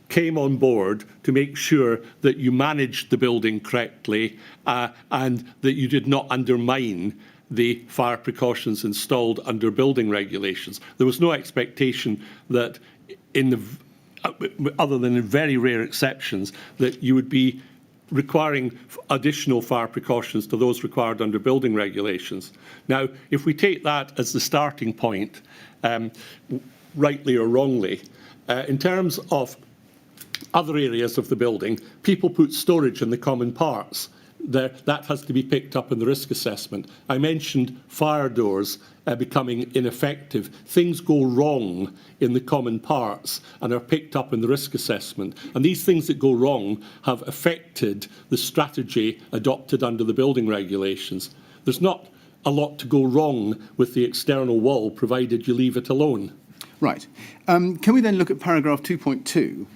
came on board to make sure that you managed the building correctly and that you did not undermine the fire precautions installed under building regulations. There was no expectation that, other than in very rare exceptions, that you would be requiring additional fire precautions to those required under building regulations. Now, if we take that as the starting point, rightly or wrongly, in terms of other areas of the building, people put storage in the common parts. That has to be picked up in the risk assessment. I mentioned fire doors becoming ineffective. Things go wrong in the common parts and are picked up in the risk assessment. And these things that go wrong have affected the strategy adopted under the building regulations. There's not a lot to go wrong with the external wall, provided you leave it alone. Right. Can we then look at paragraph 2.2?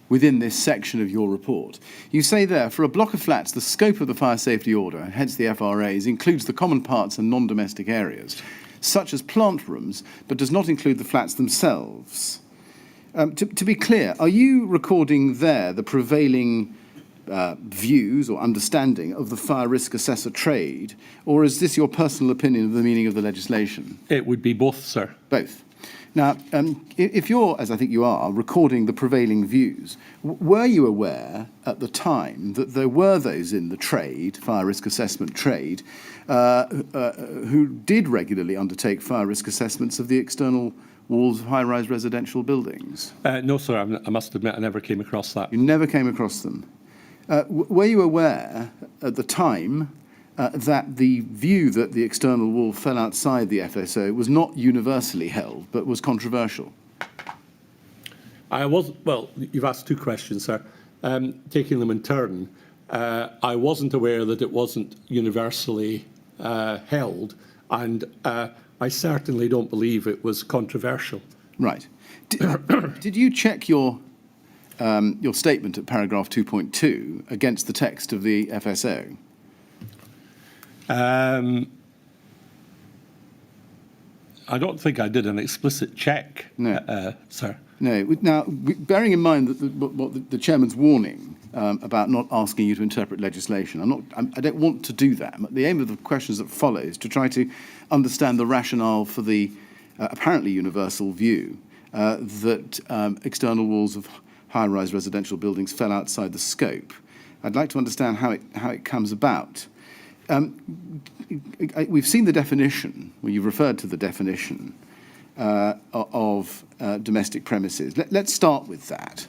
Within this section of your report. You say there, for a block of flats, the scope of the fire safety order, hence the FRAs, includes the common parts and non-domestic areas, such as plant rooms, but does not include the flats themselves. To be clear, are you recording there the prevailing views or understanding of the fire risk assessor trade, or is this your personal opinion of the meaning of the legislation? It would be both, sir. Both. Now, if you're, as I think you are, recording the prevailing views, were you aware at the time that there were those in the trade, fire risk assessment trade, who did regularly undertake fire risk assessments of the external walls of high-rise residential buildings? No, sir, I must admit I never came across that. You never came across them. Were you aware at the time that the view that the external wall fell outside the FSO was not universally held, but was controversial? Well, you've asked two questions, sir. Taking them in turn, I wasn't aware that it wasn't universally held, and I certainly don't believe it was controversial. Right. Did you check your statement at paragraph 2.2 against the text of the FSO? I don't think I did an explicit check, No. sir. No. Now, bearing in mind that the chairman's warning about not asking you to interpret legislation, I don't want to do that. The aim of the questions that follow is to try to understand the rationale for the apparently universal view that external walls of high-rise residential buildings fell outside the scope. I'd like to understand how it comes about. We've seen the definition, well, you've referred to the definition of domestic premises. Let's start with that.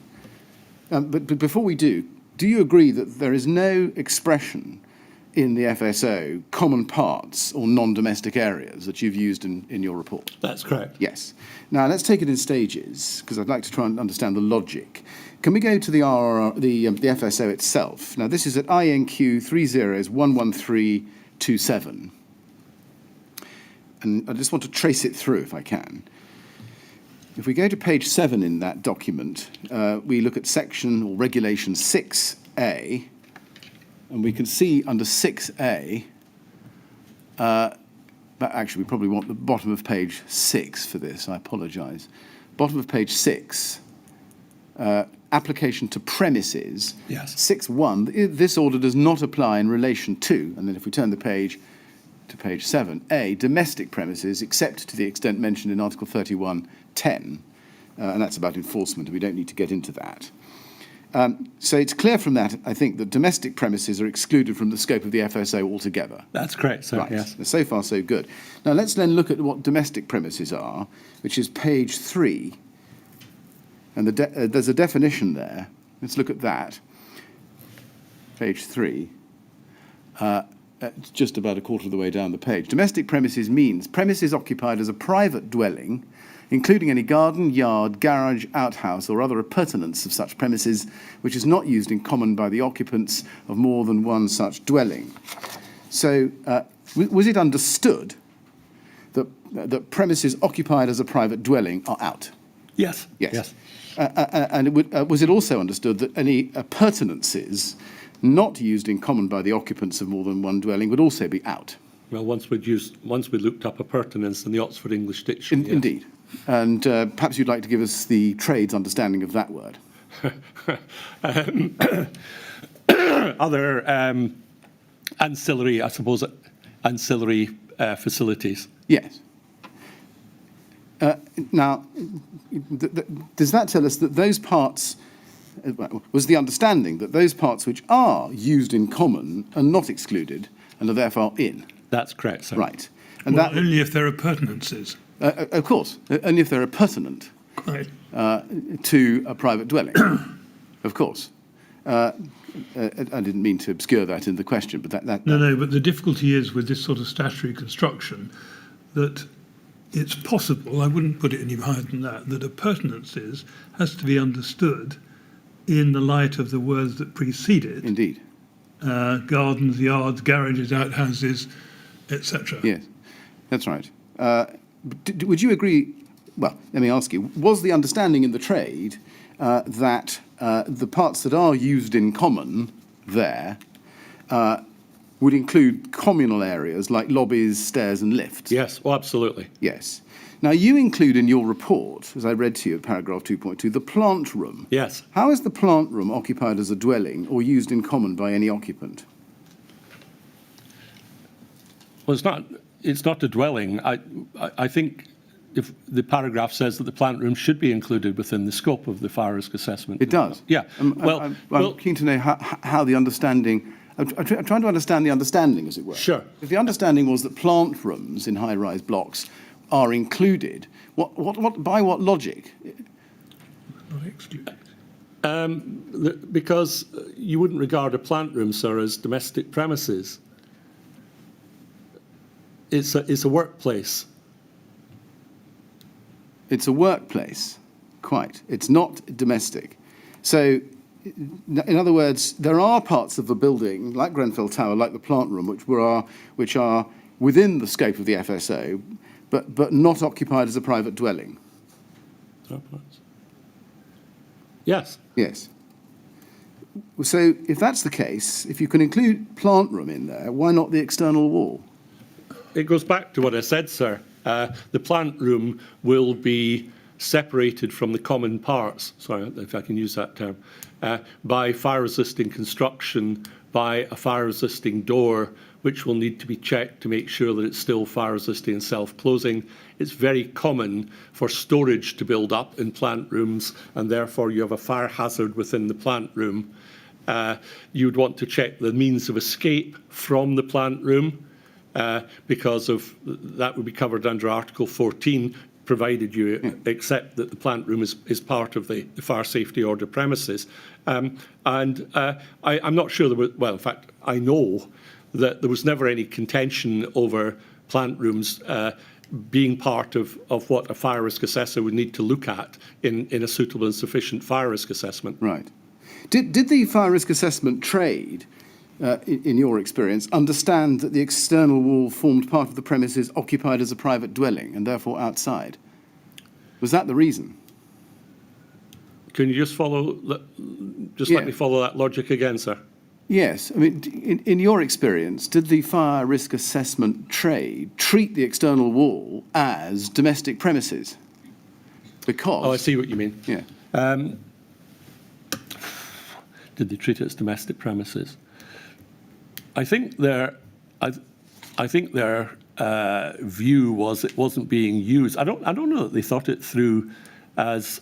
But before we do you agree that there is no expression in the FSO, common parts or non-domestic areas that you've used in your report? That's correct. Yes. Now, let's take it in stages, because I'd like to try and understand the logic. Can we go to the FSO itself? Now, this is at INQ 30-11327. And I just want to trace it through, if I can. If we go to page 7 in that document, we look at section or regulation 6A, and we can see under 6A, but actually we probably want the bottom of page 6 for this, I apologise. Bottom of page 6, application to premises. Yes. 6.1, this order does not apply in relation to, and then if we turn the page to page 7A, domestic premises, except to the extent mentioned in Article 31.10, and that's about enforcement, and we don't need to get into that. So it's clear from that, I think, that domestic premises are excluded from the scope of the FSO altogether. That's correct, sir, Right. yes. So far, so good. Now, let's then look at what domestic premises are, which is page 3. And there's a definition there. Let's look at that. Page 3. It's just about a quarter of the way down the page. Domestic premises means premises occupied as a private dwelling, including any garden, yard, garage, outhouse, or other appurtenance of such premises, which is not used in common by the occupants of more than one such dwelling. So, was it understood that premises occupied as a private dwelling are out? Yes. Yes. And was it also understood that any appurtenances not used in common by the occupants of more than one dwelling would also be out? Well, once we looked up appurtenance in the Oxford English Dictionary. Indeed. And perhaps you'd like to give us the trade's understanding of that word. Other ancillary, I suppose, facilities. Yes. Now, does that tell us that those parts was the understanding that those parts which are used in common are not excluded and are therefore in. That's correct, sir. Right. And Well, that, only if there are pertinences. of course, only if they're pertinent Right. to a private dwelling, of course. I didn't mean to obscure that in the question, but No, but the difficulty is with this sort of statutory construction that it's possible, I wouldn't put it any higher than that appurtenances has to be understood in the light of the words that precede it. Indeed. Gardens, yards, garages, outhouses, etc. Yes, that's right. Would you agree? Well, let me ask you, was the understanding in the trade that the parts that are used in common there would include communal areas like lobbies, stairs and lifts? Yes, well, absolutely. Yes. Now, you include in your report, as I read to you at paragraph 2.2, the plant room. Yes. How is the plant room occupied as a dwelling or used in common by any occupant? Well, it's not a dwelling. I think if the paragraph says that the plant room should be included within the scope of the fire risk assessment. It does? Yeah. I'm keen to know how the understanding... I'm trying to understand the understanding, as it were. Sure. If the understanding was that plant rooms in high-rise blocks are included, by what logic? Not excluded. Because you wouldn't regard a plant room, sir, as domestic premises. It's a workplace. It's a workplace, quite. It's not domestic. So, in other words, there are parts of the building, like Grenfell Tower, like the plant room, which are within the scope of the FSO, but not occupied as a private dwelling. Yes. Yes. So, if that's the case, if you can include plant room in there, why not the external wall? It goes back to what I said, sir. The plant room will be separated from the common parts, sorry if I can use that term, by fire-resisting construction, by a fire-resisting door, which will need to be checked to make sure that it's still fire-resisting and self-closing. It's very common for storage to build up in plant rooms, and therefore you have a fire hazard within the plant room. You would want to check the means of escape from the plant room, because of that would be covered under Article 14, provided you accept that the plant room is part of the fire safety order premises. I'm not sure there was, well, in fact, I know that there was never any contention over plant rooms being part of what a fire risk assessor would need to look at in a suitable and sufficient fire risk assessment. Right. Did the fire risk assessment trade, in your experience, understand that the external wall formed part of the premises occupied as a private dwelling and therefore outside? Was that the reason? Can you just follow? Let me follow that logic again, sir. Yes. I mean, in your experience, did the fire risk assessment trade treat the external wall as domestic premises? Because... Oh, I see what you mean. Yeah. Did they treat it as domestic premises? I think their view was it wasn't being used. I don't know that they thought it through as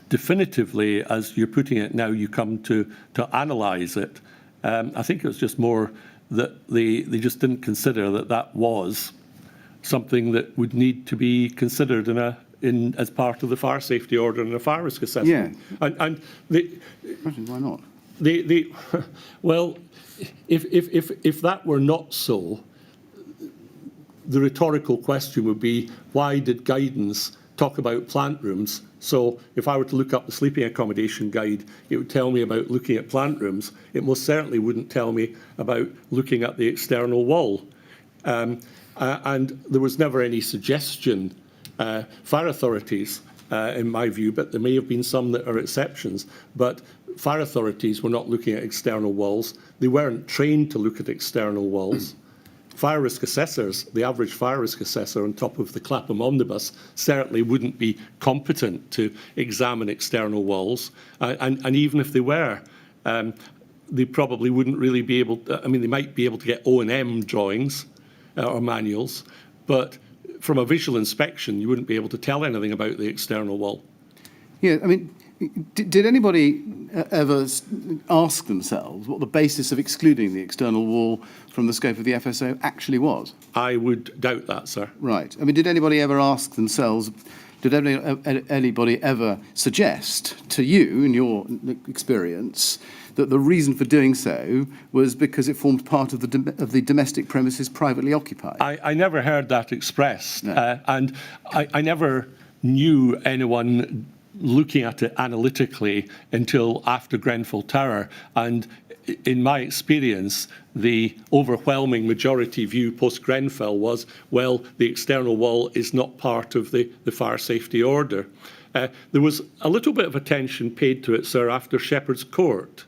definitively as you're putting it now. You come to analyse it. I think it was just more that they just didn't consider that was something that would need to be considered as part of the fire safety order and a fire risk assessment. Yeah. And why not? Well, if that were not so, the rhetorical question would be, why did guidance talk about plant rooms? So if I were to look up the sleeping accommodation guide, it would tell me about looking at plant rooms. It most certainly wouldn't tell me about looking at the external wall. And there was never any suggestion. Fire authorities, in my view, but there may have been some that are exceptions, but fire authorities were not looking at external walls. They weren't trained to look at external walls. Fire risk assessors, the average fire risk assessor on top of the Clapham Omnibus, certainly wouldn't be competent to examine external walls. And even if they were, they probably wouldn't really be able to, I mean, they might be able to get O&M drawings or manuals, but from a visual inspection, you wouldn't be able to tell anything about the external wall. Yeah, I mean, did anybody ever ask themselves what the basis of excluding the external wall from the scope of the FSO actually was? I would doubt that, sir. Right. I mean, did anybody ever ask themselves, did anybody ever suggest to you, in your experience, that the reason for doing so was because it formed part of the domestic premises privately occupied? I never heard that expressed, No. and I never knew anyone looking at it analytically until after Grenfell Tower. And in my experience, the overwhelming majority view post-Grenfell was, well, the external wall is not part of the fire safety order. There was a little bit of attention paid to it, sir, after Shepherd's Court.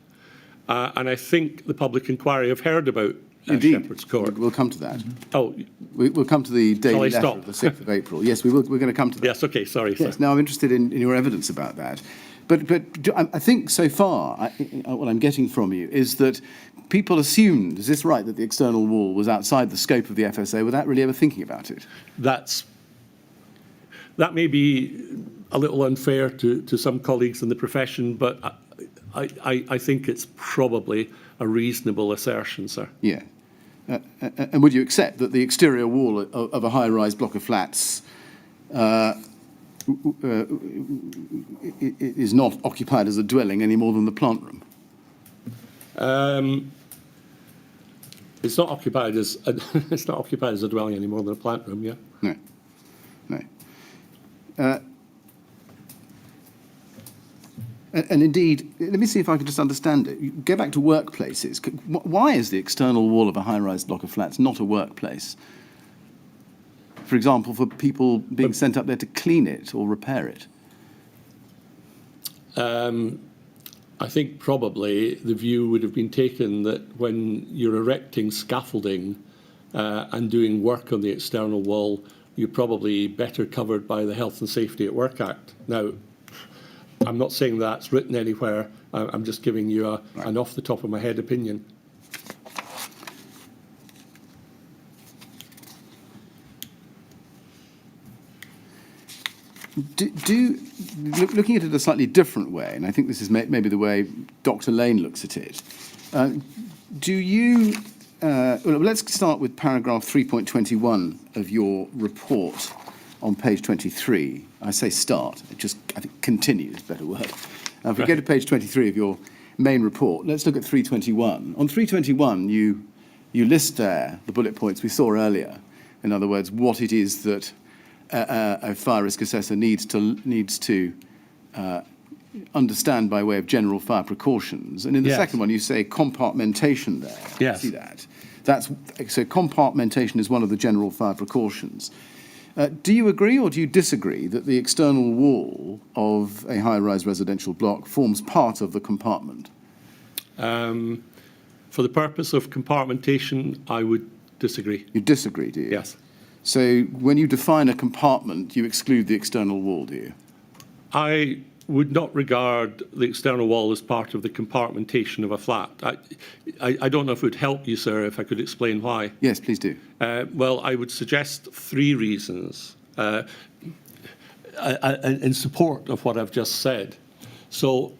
And I think the public inquiry have heard about Shepherd's Court. We'll come to that. Oh, We'll come to the daily letter stop? of the 6th of April. Yes, we will. We're going to come to that. yes, okay, sorry, sir. Yes, now I'm interested in your evidence about that. But I think so far, what I'm getting from you is that people assumed, is this right, that the external wall was outside the scope of the FSA without really ever thinking about it? That may be a little unfair to some colleagues in the profession, but I think it's probably a reasonable assertion, sir. Yeah. And would you accept that the exterior wall of a high-rise block of flats is not occupied as a dwelling any more than the plant room? It's not occupied as a dwelling any more than a plant room, yeah. No. No. And indeed, let me see if I can just understand it. Go back to workplaces. Why is the external wall of a high-rise block of flats not a workplace? For example, for people being sent up there to clean it or repair it? I think probably the view would have been taken that when you're erecting scaffolding and doing work on the external wall, you're probably better covered by the Health and Safety at Work Act. Now, I'm not saying that's written anywhere. I'm just giving you an off-the-top-of-my-head opinion. Looking at it a slightly different way, and I think this is maybe the way Dr. Lane looks at it, do you... well, let's start with paragraph 3.21 of your report on page 23. I say start, I think continue is a better word. If we go to page 23 of your main report, let's look at 321. On 321, you list there the bullet points we saw earlier. In other words, what it is that a fire risk assessor needs to understand by way of general fire precautions. And in the second one, you say compartmentation there. Yes. See that? So compartmentation is one of the general fire precautions. Do you agree or do you disagree that the external wall of a high-rise residential block forms part of the compartment? For the purpose of compartmentation, I would disagree. You disagree, do you? Yes. So when you define a compartment, you exclude the external wall, do you? I would not regard the external wall as part of the compartmentation of a flat. I don't know if it would help you, sir, if I could explain why. Yes, please do. Well, I would suggest three reasons in support of what I've just said. So,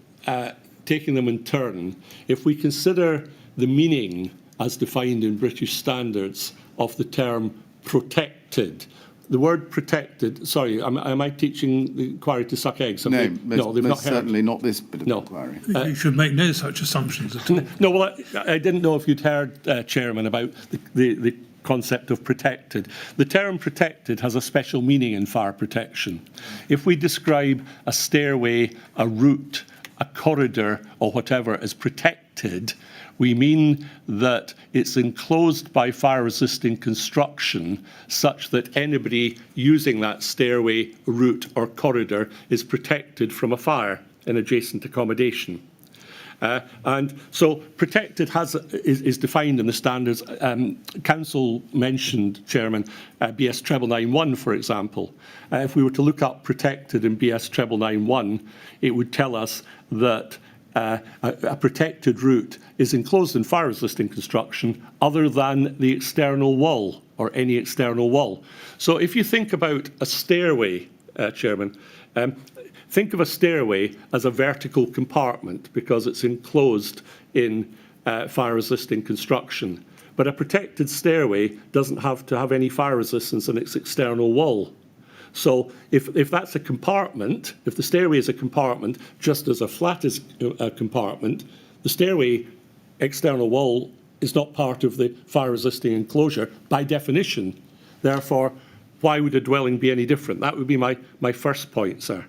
taking them in turn, if we consider the meaning as defined in British standards of the term protected, the word protected, sorry, am I teaching the inquiry to suck eggs? No, they've not heard. Certainly not this bit of inquiry. You should make no such assumptions at all. No, well, I didn't know if you'd heard, Chairman, about the concept of protected. The term protected has a special meaning in fire protection. If we describe a stairway, a route, a corridor, or whatever as protected, we mean that it's enclosed by fire-resisting construction such that anybody using that stairway, route, or corridor is protected from a fire in adjacent accommodation. And so protected is defined in the standards. Council mentioned, Chairman, BS 9991, for example. If we were to look up protected in BS 9991, it would tell us that a protected route is enclosed in fire-resisting construction other than the external wall or any external wall. So if you think about a stairway, Chairman, think of a stairway as a vertical compartment because it's enclosed in fire-resisting construction. But a protected stairway doesn't have to have any fire resistance in its external wall. So if that's a compartment, if the stairway is a compartment, just as a flat is a compartment, the stairway external wall is not part of the fire-resisting enclosure by definition. Therefore, why would a dwelling be any different? That would be my first point, sir.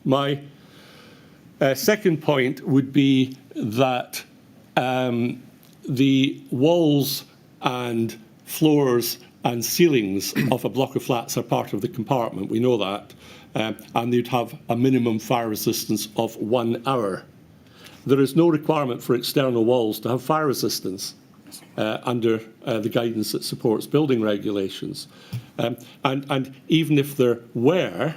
My second point would be that the walls and floors and ceilings of a block of flats are part of the compartment. We know that. And they'd have a minimum fire resistance of 1 hour. There is no requirement for external walls to have fire resistance under the guidance that supports building regulations. And even if there were,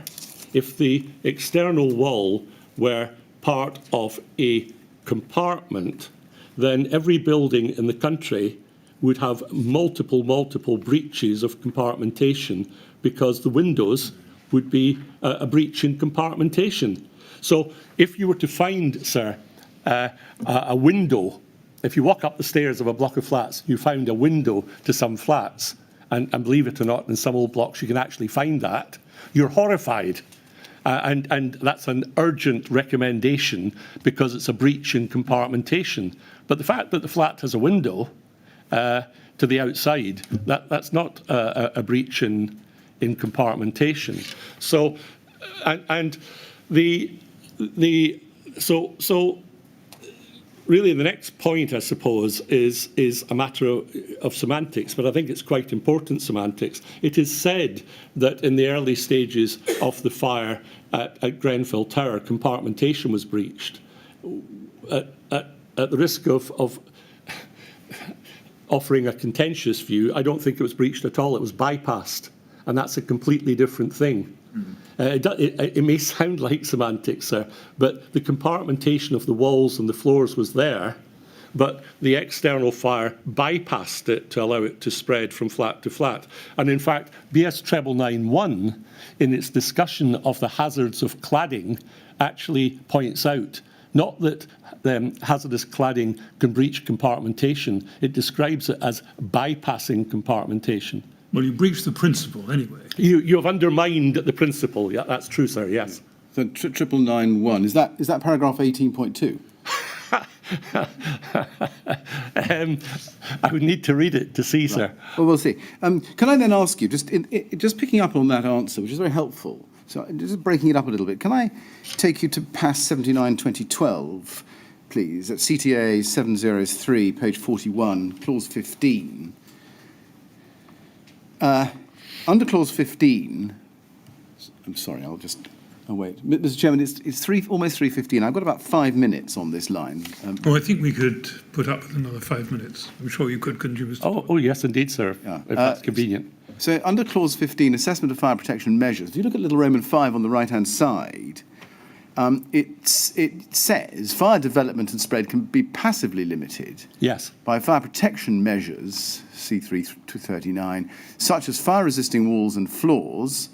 if the external wall were part of a compartment, then every building in the country would have multiple breaches of compartmentation because the windows would be a breach in compartmentation. So if you were to find, sir, a window, if you walk up the stairs of a block of flats, you found a window to some flats, and believe it or not, in some old blocks you can actually find that, you're horrified. And that's an urgent recommendation because it's a breach in compartmentation. But the fact that the flat has a window to the outside, that's not a breach in compartmentation. So, so really the next point, I suppose, is a matter of semantics, but I think it's quite important semantics. It is said that in the early stages of the fire at Grenfell Tower, compartmentation was breached. At the risk of offering a contentious view, I don't think it was breached at all. It was bypassed, and that's a completely different thing. It may sound like semantics, sir, but the compartmentation of the walls and the floors was there, but the external fire bypassed it to allow it to spread from flat to flat. And in fact, BS 991, in its discussion of the hazards of cladding, actually points out not that hazardous cladding can breach compartmentation, it describes it as bypassing compartmentation. Well, you breached the principle anyway. You have undermined the principle. Yeah, that's true, sir, yes. So 991, is that paragraph 18.2? I would need to read it to see, sir. Well, we'll see. Can I then ask you, just picking up on that answer, which is very helpful, so just breaking it up a little bit, can I take you to PAS 79 2012, please, at CTA 703, page 41, clause 15. Under clause 15, I'm sorry, I'll wait. Mr. Chairman, it's almost 3:15. I've got about 5 minutes on this line. Well, I think we could put up with another 5 minutes. I'm sure you could, couldn't you, Mr. Todd? Oh, yes, indeed, sir, Yeah. if that's convenient. So under clause 15, assessment of fire protection measures, if you look at little Roman 5 on the right-hand side, it says fire development and spread can be passively limited Yes. by fire protection measures, C3 to 39, such as fire-resisting walls and floors,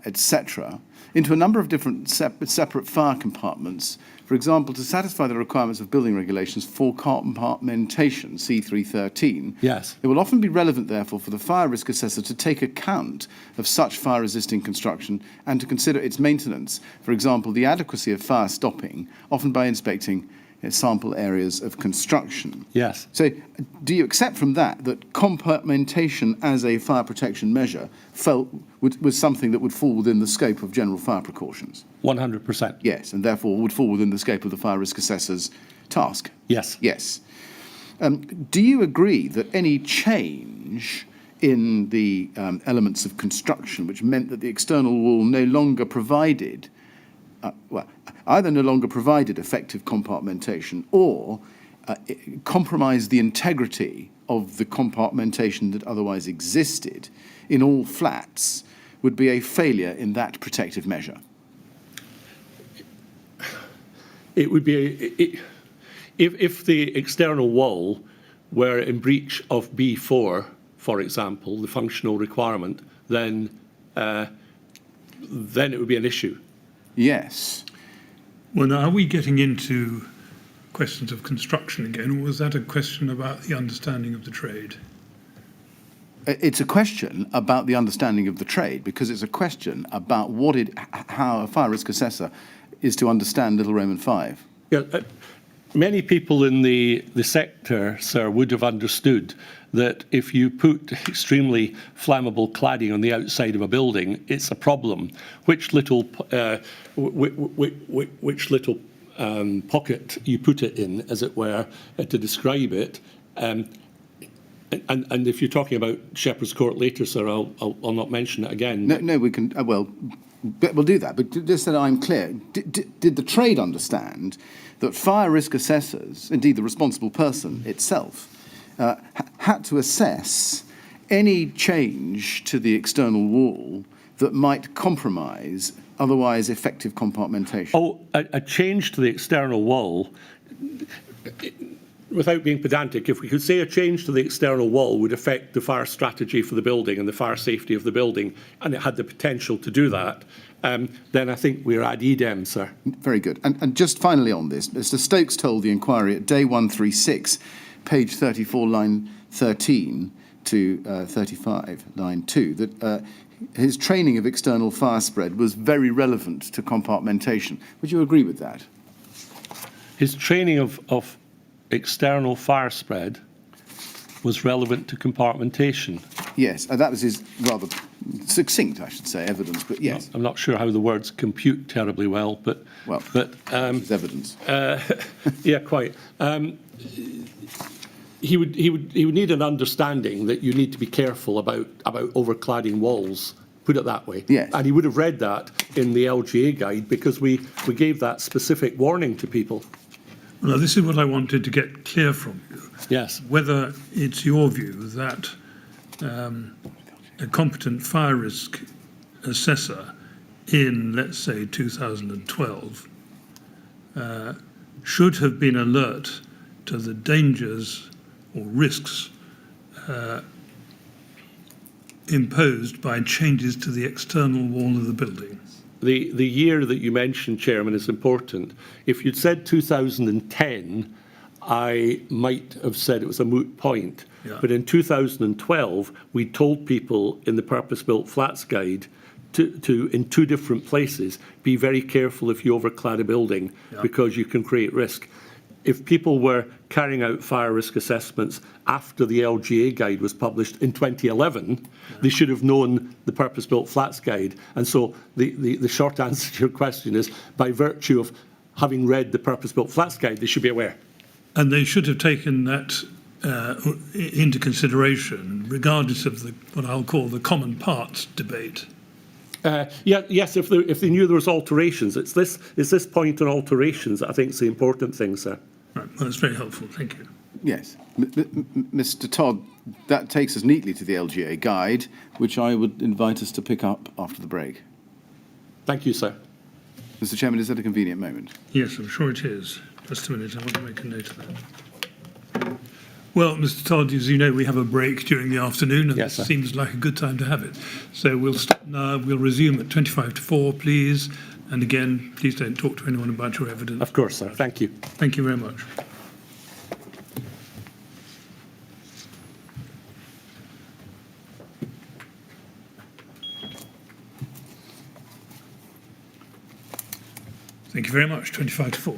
etc., into a number of different separate fire compartments, for example, to satisfy the requirements of building regulations for compartmentation, C313. Yes. It will often be relevant, therefore, for the fire risk assessor to take account of such fire-resisting construction and to consider its maintenance, for example, the adequacy of fire stopping, often by inspecting sample areas of construction. Yes. So do you accept from that compartmentation as a fire protection measure was something that would fall within the scope of general fire precautions? 100%. Yes, and therefore would fall within the scope of the fire risk assessor's task? Yes. Yes. Do you agree that any change in the elements of construction, which meant that the external wall no longer provided either no longer provided effective compartmentation or compromised the integrity of the compartmentation that otherwise existed in all flats, would be a failure in that protective measure? It would be, if the external wall were in breach of B4, for example, the functional requirement, then it would be an issue. Yes. Well, now, are we getting into questions of construction again, or was that a question about the understanding of the trade? It's a question about the understanding of the trade, because it's a question about how a fire risk assessor is to understand Little Roman 5. Yeah, many people in the sector, sir, would have understood that if you put extremely flammable cladding on the outside of a building, it's a problem. Which little pocket you put it in, as it were, to describe it. And if you're talking about Shepherd's Court later, sir, I'll not mention it again. No, we can. We'll do that. But just so that I'm clear, did the trade understand that fire risk assessors, indeed the responsible person itself, had to assess any change to the external wall that might compromise otherwise effective compartmentation? Oh, a change to the external wall, without being pedantic, if we could say a change to the external wall would affect the fire strategy for the building and the fire safety of the building, and it had the potential to do that, then I think we're ad idem, sir. Very good. And just finally on this, Mr. Stokes told the inquiry at day 136, page 34, line 13 to 35, line 2, that his training of external fire spread was very relevant to compartmentation. Would you agree with that? His training of external fire spread was relevant to compartmentation. Yes, that was his rather succinct, I should say, evidence, but yes. I'm not sure how the words compute terribly well, but... Well, it's evidence. Yeah, quite. He would need an understanding that you need to be careful about overcladding walls, put it that way. Yes. And he would have read that in the LGA guide, because we gave that specific warning to people. Well, this is what I wanted to get clear from you. Yes. Whether it's your view that a competent fire risk assessor in, let's say, 2012 should have been alert to the dangers or risks imposed by changes to the external wall of the building. The year that you mentioned, Chairman, is important. If you'd said 2010, I might have said it was a moot point. Yeah. But in 2012, we told people in the purpose-built flats guide to in two different places, be very careful if you overclad a building, because you can create risk. If people were carrying out fire risk assessments after the LGA guide was published in 2011, they should have known the purpose-built flats guide. And so the short answer to your question is, by virtue of having read the purpose-built flats guide, they should be aware. And they should have taken that into consideration, regardless of what I'll call the common parts debate. Yes, if they knew there was alterations. It's this point on alterations that I think is the important thing, sir. Right, well, that's very helpful. Thank you. Yes. Mr. Todd, that takes us neatly to the LGA guide, which I would invite us to pick up after the break. Thank you, sir. Mr. Chairman, is that a convenient moment? Yes, I'm sure it is. Just a minute, I want to make a note of that. Well, Mr. Todd, as you know, we have a break during the afternoon, and yes, this seems like a good time to have it. So we'll stop now. We'll resume at 25 to 4, please. And again, please don't talk to anyone about your evidence. Of course, sir. Thank you. Thank you very much. Thank you very much. 25 to 4.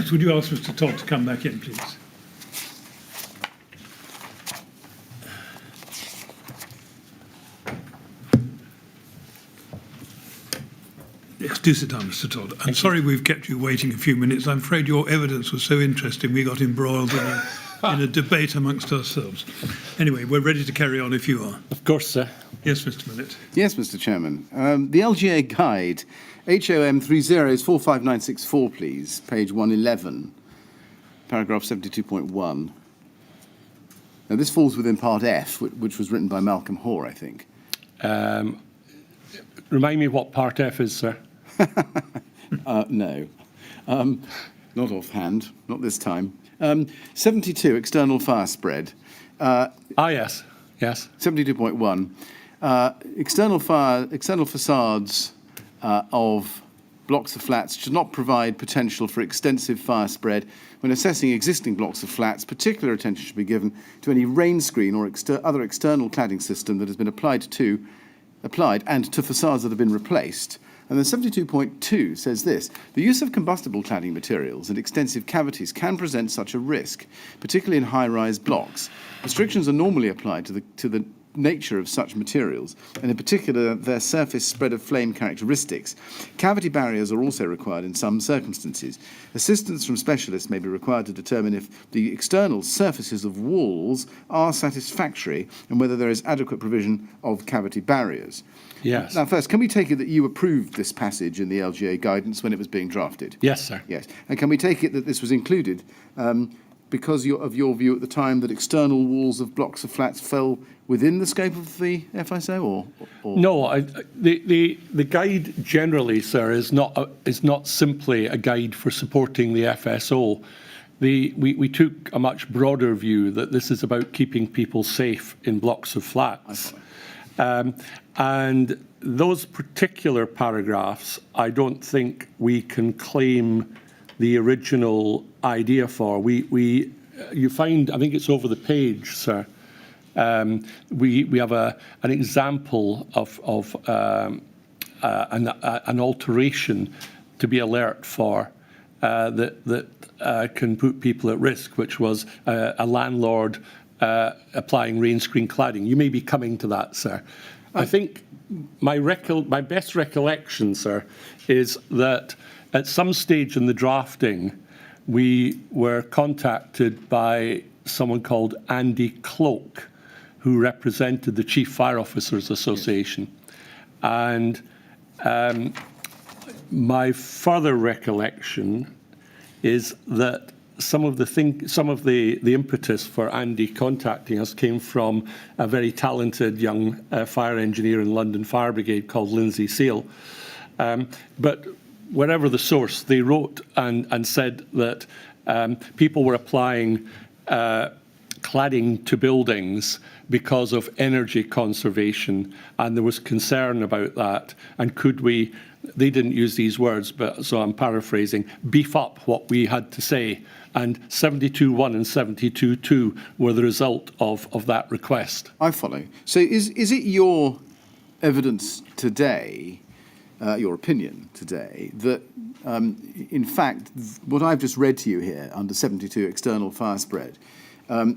Yes, would you ask Mr. Todd to come back in, please? Yes, do sit down, Mr. Todd. I'm sorry we've kept you waiting a few minutes. I'm afraid your evidence was so interesting we got embroiled in a debate amongst ourselves. Anyway, we're ready to carry on if you are. Of course, sir. Yes, Mr. Millett. Yes, Mr. Chairman. The LGA guide, HOM 30 45964, please, page 111, paragraph 72.1. Now, this falls within part F, which was written by Malcolm Hoare, I think. Remind me what part F is, sir. No, not offhand, not this time. 72, external fire spread. Yes, yes. 72.1, external facades of blocks of flats should not provide potential for extensive fire spread. When assessing existing blocks of flats, particular attention should be given to any rain screen or other external cladding system that has been applied and to facades that have been replaced. And then 72.2 says this: the use of combustible cladding materials and extensive cavities can present such a risk, particularly in high-rise blocks. Restrictions are normally applied to the nature of such materials, and in particular their surface spread of flame characteristics. Cavity barriers are also required in some circumstances. Assistance from specialists may be required to determine if the external surfaces of walls are satisfactory and whether there is adequate provision of cavity barriers. Yes. Now, first, can we take it that you approved this passage in the LGA guidance when it was being drafted? Yes, sir. Yes. And can we take it that this was included because of your view at the time that external walls of blocks of flats fell within the scope of the FSO, or? No, the guide generally, sir, is not simply a guide for supporting the FSO. We took a much broader view that this is about keeping people safe in blocks of flats. And those particular paragraphs, I don't think we can claim the original idea for. You find, I think it's over the page, sir. We have an example of an alteration to be alert for that can put people at risk, which was a landlord applying rain screen cladding. You may be coming to that, sir. I think my best recollection, sir, is that at some stage in the drafting, we were contacted by someone called Andy Cloak, who represented the Chief Fire Officers Association. And my further recollection is that some of the impetus for Andy contacting us came from a very talented young fire engineer in London Fire Brigade called Lindsay Seal. But wherever the source, they wrote and said that people were applying cladding to buildings because of energy conservation, and there was concern about that. And could we, they didn't use these words, but so I'm paraphrasing, beef up what we had to say. And 72.1 and 72.2 were the result of that request. I follow. So is it your evidence today, your opinion today, that in fact what I've just read to you here under 72 external fire spread,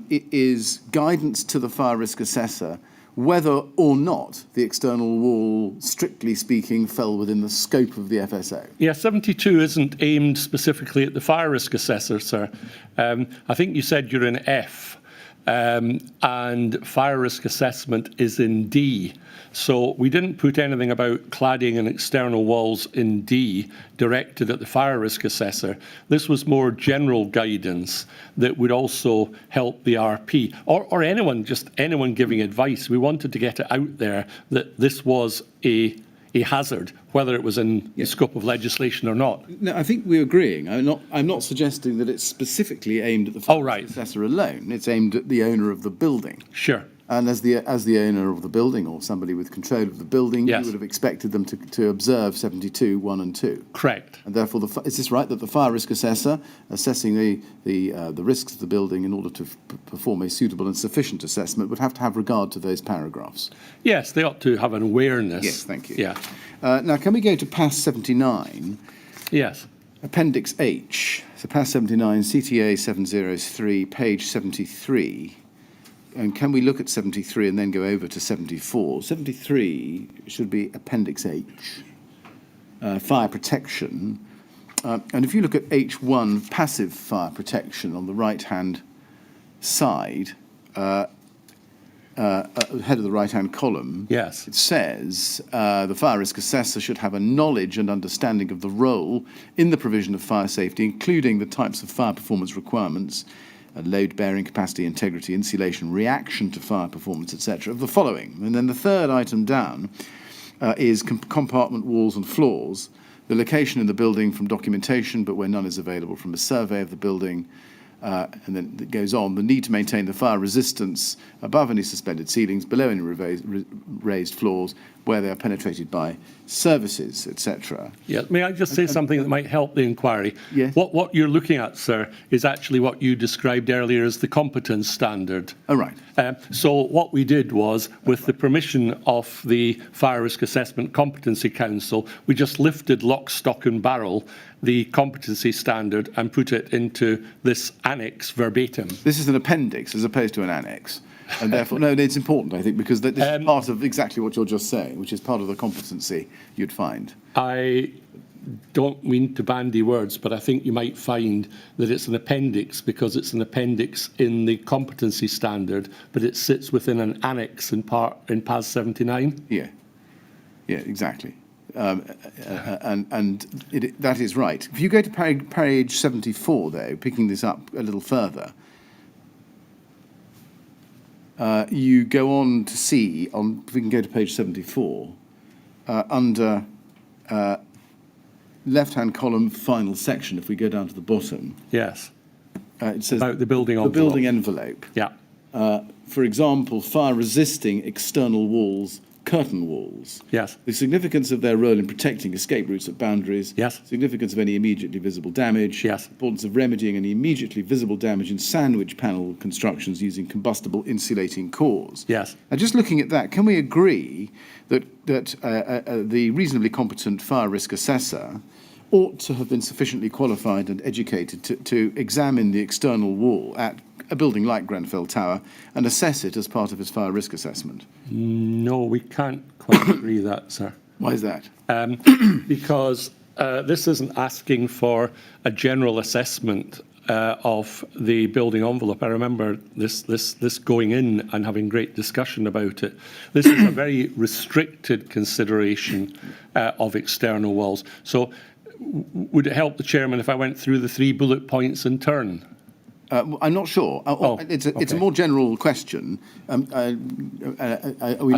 it is guidance to the fire risk assessor whether or not the external wall, strictly speaking, fell within the scope of the FSO? Yeah, 72 isn't aimed specifically at the fire risk assessor, sir. I think you said you're in F, and fire risk assessment is in D. So we didn't put anything about cladding and external walls in D directed at the fire risk assessor. This was more general guidance that would also help the RP or anyone, just anyone giving advice. We wanted to get it out there that this was a hazard, whether it was in the scope of legislation or not. No, I think we're agreeing. I'm not suggesting that it's specifically aimed at the fire risk assessor alone. It's aimed at the owner of the building. Sure. And as the owner of the building or somebody with control of the building, you would have expected them to observe 72.1 and 2. Correct. And therefore, is this right that the fire risk assessor, assessing the risks of the building in order to perform a suitable and sufficient assessment, would have to have regard to those paragraphs? Yes, they ought to have an awareness. Yes, thank you. Yeah. Now, can we go to PAS 79? Yes. Appendix H, so PAS 79, CTA 703, page 73. And can we look at 73 and then go over to 74? 73 should be Appendix H, fire protection. And if you look at H1, passive fire protection on the right-hand side, head of the right-hand column, Yes. it says the fire risk assessor should have a knowledge and understanding of the role in the provision of fire safety, including the types of fire performance requirements, load bearing capacity, integrity, insulation, reaction to fire performance, etc., of the following. And then the third item down is compartment walls and floors, the location in the building from documentation, but where none is available, from a survey of the building. And then it goes on, the need to maintain the fire resistance above any suspended ceilings, below any raised floors, where they are penetrated by services, etc. Yeah, may I just say something that might help the inquiry? Yes. What you're looking at, sir, is actually what you described earlier as the competence standard. Oh, right. So what we did was, with the permission of the Fire Risk Assessment Competency Council, we just lifted lock, stock and barrel the competency standard and put it into this annex verbatim. This is an appendix as opposed to an annex. And therefore, no, it's important, I think, because this is part of exactly what you're just saying, which is part of the competency you'd find. I don't mean to bandy words, but I think you might find that it's an appendix because it's an appendix in the competency standard, but it sits within an annex in PAS 79. Yeah, exactly. That is right. If you go to page 74, though, picking this up a little further, you go on to see, if we can go to page 74, under left-hand column, final section, if we go down to the bottom. Yes. It says about the building envelope. The building envelope. Yeah. For example, fire-resisting external walls, curtain walls. Yes. The significance of their role in protecting escape routes at boundaries. Yes. Significance of any immediately visible damage. Yes. Importance of remedying any immediately visible damage in sandwich panel constructions using combustible insulating cores. Yes. Now, just looking at that, can we agree that the reasonably competent fire risk assessor ought to have been sufficiently qualified and educated to examine the external wall at a building like Grenfell Tower and assess it as part of his fire risk assessment? No, we can't quite agree that, sir. Why is that? Because this isn't asking for a general assessment of the building envelope. I remember this going in and having great discussion about it. This is a very restricted consideration of external walls. So would it help the chairman if I went through the 3 bullet points in turn? I'm not sure. It's a more general question. I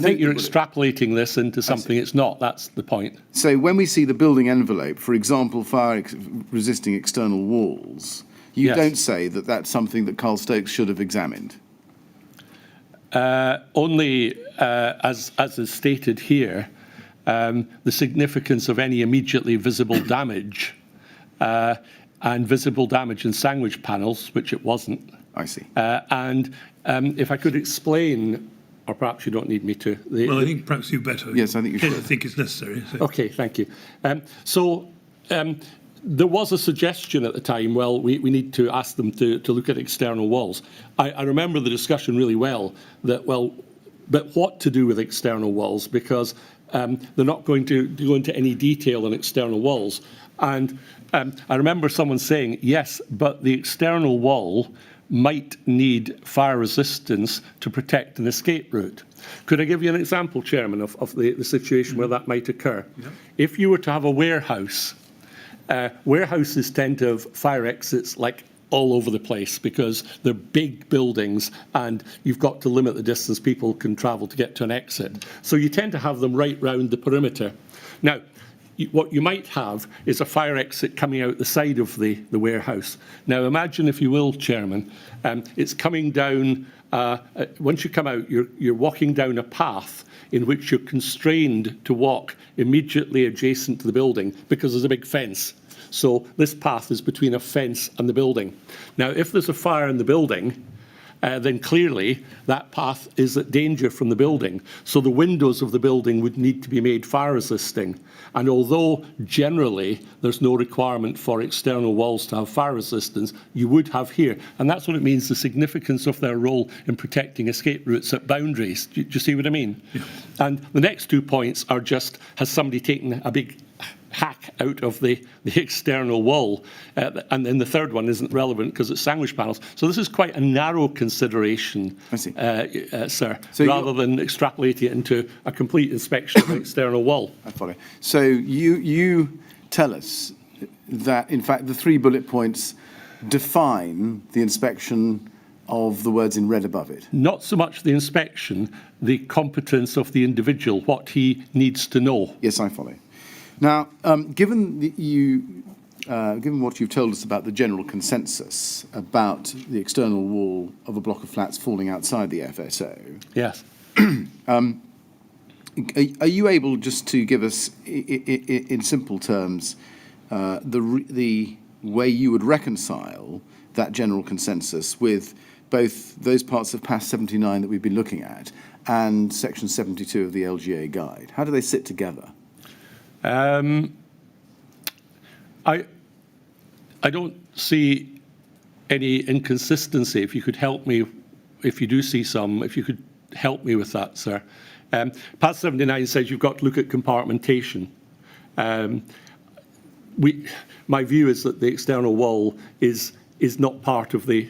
think you're extrapolating this into something it's not. That's the point. So when we see the building envelope, for example, fire-resisting external walls, you don't say that that's something that Carl Stokes should have examined? Only, as is stated here, the significance of any immediately visible damage and visible damage in sandwich panels, which it wasn't. I see. And if I could explain, or perhaps you don't need me to. Well, I think perhaps you better. Yes, I think you should. I think it's necessary. So. Okay, thank you. There was a suggestion at the time, well, we need to ask them to look at external walls. I remember the discussion really well, but what to do with external walls, because they're not going to go into any detail on external walls. And I remember someone saying, yes, but the external wall might need fire resistance to protect an escape route. Could I give you an example, Chairman, of the situation where that might occur? Yeah. If you were to have a warehouse, warehouses tend to have fire exits like all over the place because they're big buildings and you've got to limit the distance people can travel to get to an exit. So you tend to have them right round the perimeter. Now, what you might have is a fire exit coming out the side of the warehouse. Now, imagine, if you will, Chairman, it's coming down, once you come out, you're walking down a path in which you're constrained to walk immediately adjacent to the building because there's a big fence. So this path is between a fence and the building. Now, if there's a fire in the building, then clearly that path is at danger from the building. So the windows of the building would need to be made fire resisting. And although generally there's no requirement for external walls to have fire resistance, you would have here. And that's what it means, the significance of their role in protecting escape routes at boundaries. Do you see what I mean? Yeah. And the next 2 points are just, has somebody taken a big hack out of the external wall, and then the third one isn't relevant because it's sandwich panels. So this is quite a narrow consideration, sir, so rather than extrapolating it into a complete inspection of the external wall. I follow. So you tell us that, in fact, the 3 bullet points define the inspection of the words in red above it. Not so much the inspection, the competence of the individual, what he needs to know. Yes, I follow. Now, given what you've told us about the general consensus about the external wall of a block of flats falling outside the FSO, yes, are you able just to give us, in simple terms, the way you would reconcile that general consensus with both those parts of PAS 79 that we've been looking at and Section 72 of the LGA Guide? How do they sit together? I don't see any inconsistency. If you could help me, if you do see some, if you could help me with that, sir. PAS 79 says you've got to look at compartmentation. My view is that the external wall is not part of the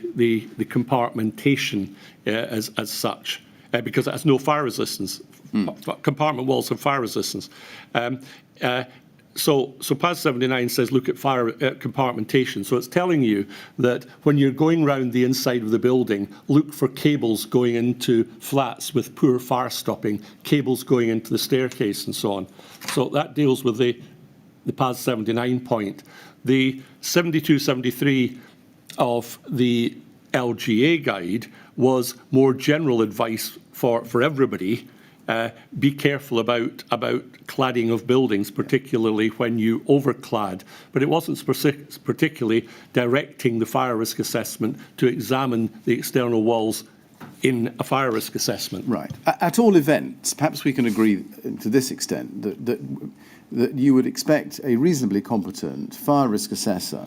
compartmentation as such, because it has no fire resistance. Compartment walls have fire resistance. So PAS 79 says look at fire compartmentation. So it's telling you that when you're going round the inside of the building, look for cables going into flats with poor fire stopping, cables going into the staircase and so on. So that deals with the PAS 79 point. The 72, 73 of the LGA guide was more general advice for everybody. Be careful about cladding of buildings, particularly when you overclad. But it wasn't particularly directing the fire risk assessment to examine the external walls in a fire risk assessment. Right. At all events, perhaps we can agree to this extent that you would expect a reasonably competent fire risk assessor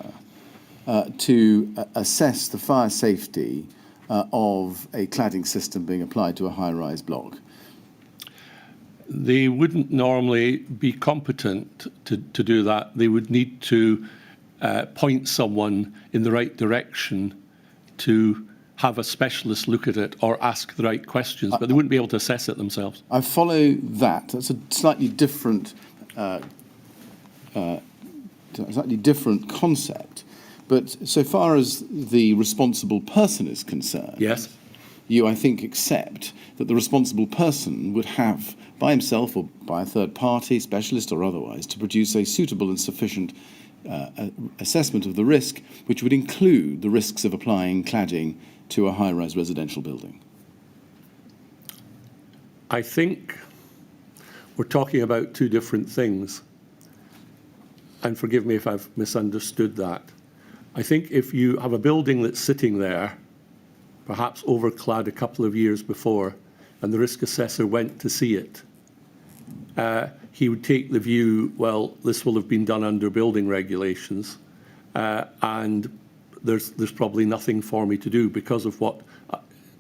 to assess the fire safety of a cladding system being applied to a high-rise block. They wouldn't normally be competent to do that. They would need to point someone in the right direction to have a specialist look at it or ask the right questions, but they wouldn't be able to assess it themselves. I follow that. That's a slightly different concept. But so far as the responsible person is concerned, yes, you, I think, accept that the responsible person would have, by himself or by a third party, specialist or otherwise, to produce a suitable and sufficient assessment of the risk, which would include the risks of applying cladding to a high-rise residential building. I think we're talking about 2 different things. And forgive me if I've misunderstood that. I think if you have a building that's sitting there, perhaps overclad a couple of years before, and the risk assessor went to see it, he would take the view, well, this will have been done under building regulations, and there's probably nothing for me to do because of what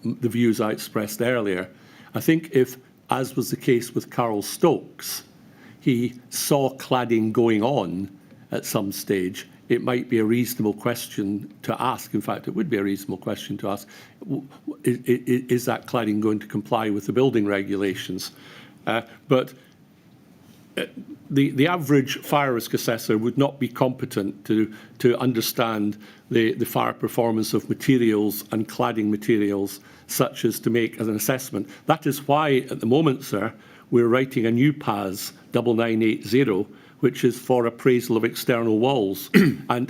the views I expressed earlier. I think if, as was the case with Carol Stokes, he saw cladding going on at some stage, it might be a reasonable question to ask. In fact, it would be a reasonable question to ask, is that cladding going to comply with the building regulations? But the average fire risk assessor would not be competent to understand the fire performance of materials and cladding materials such as to make an assessment. That is why, at the moment, sir, we're writing a new PAS 9980, which is for appraisal of external walls, and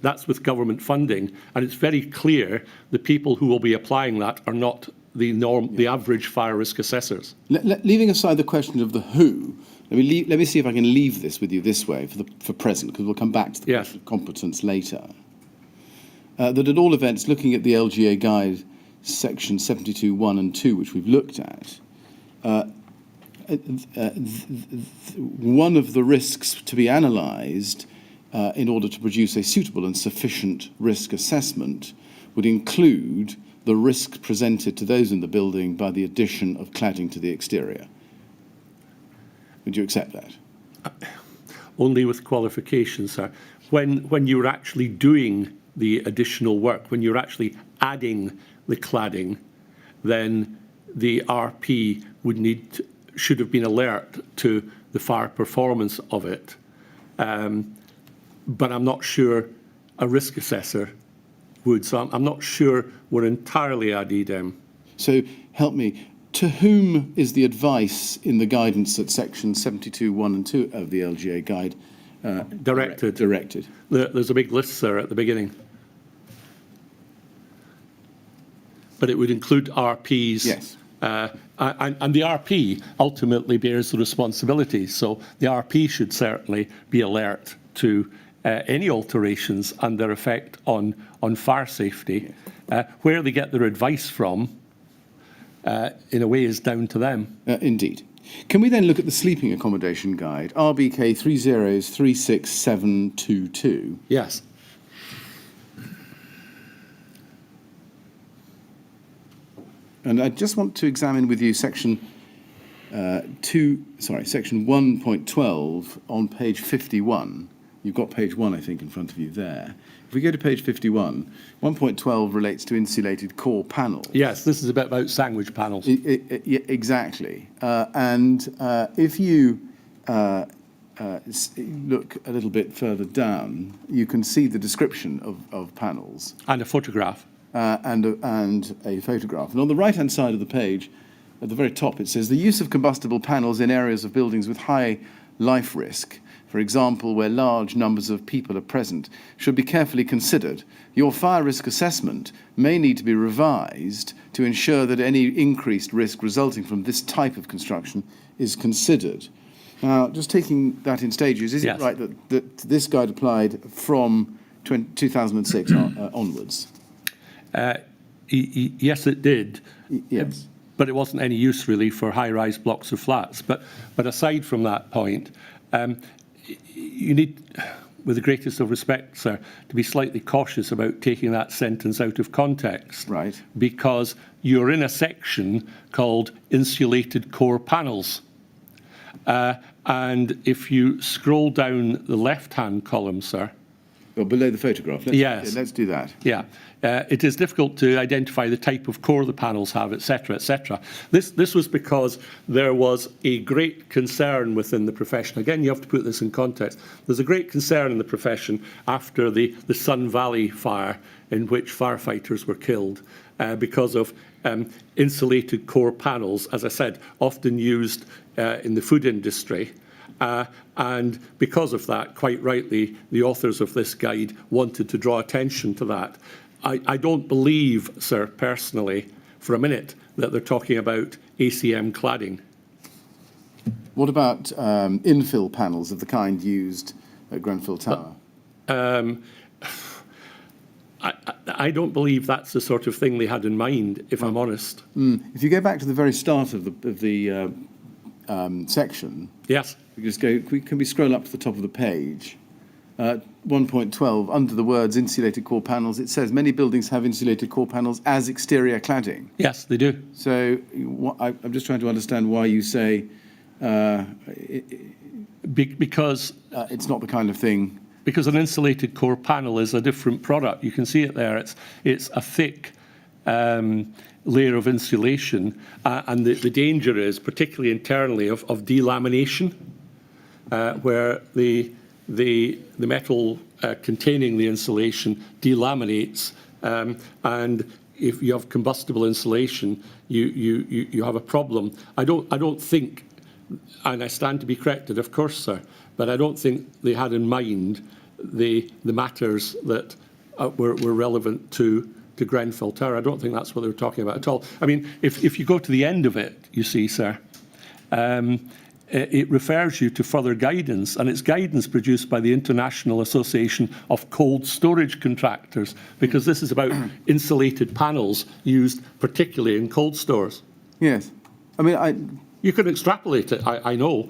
that's with government funding, and it's very clear the people who will be applying that are not the average fire risk assessors. Leaving aside the question of the who, let me see if I can leave this with you this way for present, because we'll come back to the question of competence later. That at all events, looking at the LGA guide section 72(1) and 2, which we've looked at, one of the risks to be analysed in order to produce a suitable and sufficient risk assessment would include the risk presented to those in the building by the addition of cladding to the exterior. Would you accept that? Only with qualifications, sir. When you're actually doing the additional work, when you're actually adding the cladding, then the RP should have been alert to the fire performance of it. But I'm not sure a risk assessor would. So I'm not sure we're entirely ad idem. So help me. To whom is the advice in the guidance at section 72(1) and 2 of the LGA guide Directed. There's a big list, sir, at the beginning. But it would include RPs. Yes. And the RP ultimately bears the responsibility. So the RP should certainly be alert to any alterations and their effect on fire safety. Where they get their advice from, in a way, is down to them. Indeed. Can we then look at the sleeping accommodation guide, RBK 3036722? Yes. And I just want to examine with you section 1.12 on page 51. You've got page 1, I think, in front of you there. If we go to page 51, 1.12 relates to insulated core panels. Yes, this is a bit about sandwich panels. Exactly. If you look a little bit further down, you can see the description of panels. And a photograph. And a photograph. And on the right-hand side of the page, at the very top, it says, the use of combustible panels in areas of buildings with high life risk, for example, where large numbers of people are present, should be carefully considered. Your fire risk assessment may need to be revised to ensure that any increased risk resulting from this type of construction is considered. Now, just taking that in stages, is Yes. it right that this guide applied from 2006 onwards? Yes, it did. Yes. But it wasn't any use, really, for high-rise blocks of flats. But aside from that point, you need, with the greatest of respect, sir, to be slightly cautious about taking that sentence out of context. Right. Because you're in a section called insulated core panels. And if you scroll down the left-hand column, sir. Well, below the photograph. Let's do that. Yeah. It is difficult to identify the type of core the panels have, etc., etc. This was because there was a great concern within the profession. Again, you have to put this in context. There's a great concern in the profession after the Sun Valley fire, in which firefighters were killed because of insulated core panels, as I said, often used in the food industry. And because of that, quite rightly, the authors of this guide wanted to draw attention to that. I don't believe, sir, personally, for a minute, that they're talking about ACM cladding. What about infill panels of the kind used at Grenfell Tower? I don't believe that's the sort of thing they had in mind, if I'm honest. If you go back to the very start of the section, Yes. Can we scroll up to the top of the page? 1.12, under the words insulated core panels, it says many buildings have insulated core panels as exterior cladding. Yes, they do. So I'm just trying to understand why you say Because it's not the kind of thing. Because an insulated core panel is a different product. You can see it there. It's a thick layer of insulation, and the danger is, particularly internally, of delamination, where the metal containing the insulation delaminates, and if you have combustible insulation, you have a problem. I don't think, and I stand to be corrected, of course, sir, but I don't think they had in mind the matters that were relevant to Grenfell Tower. I don't think that's what they were talking about at all. I mean, if you go to the end of it, you see, sir, it refers you to further guidance, and it's guidance produced by the International Association of Cold Storage Contractors, because this is about insulated panels used particularly in cold stores. Yes. I mean, You could extrapolate it, I know,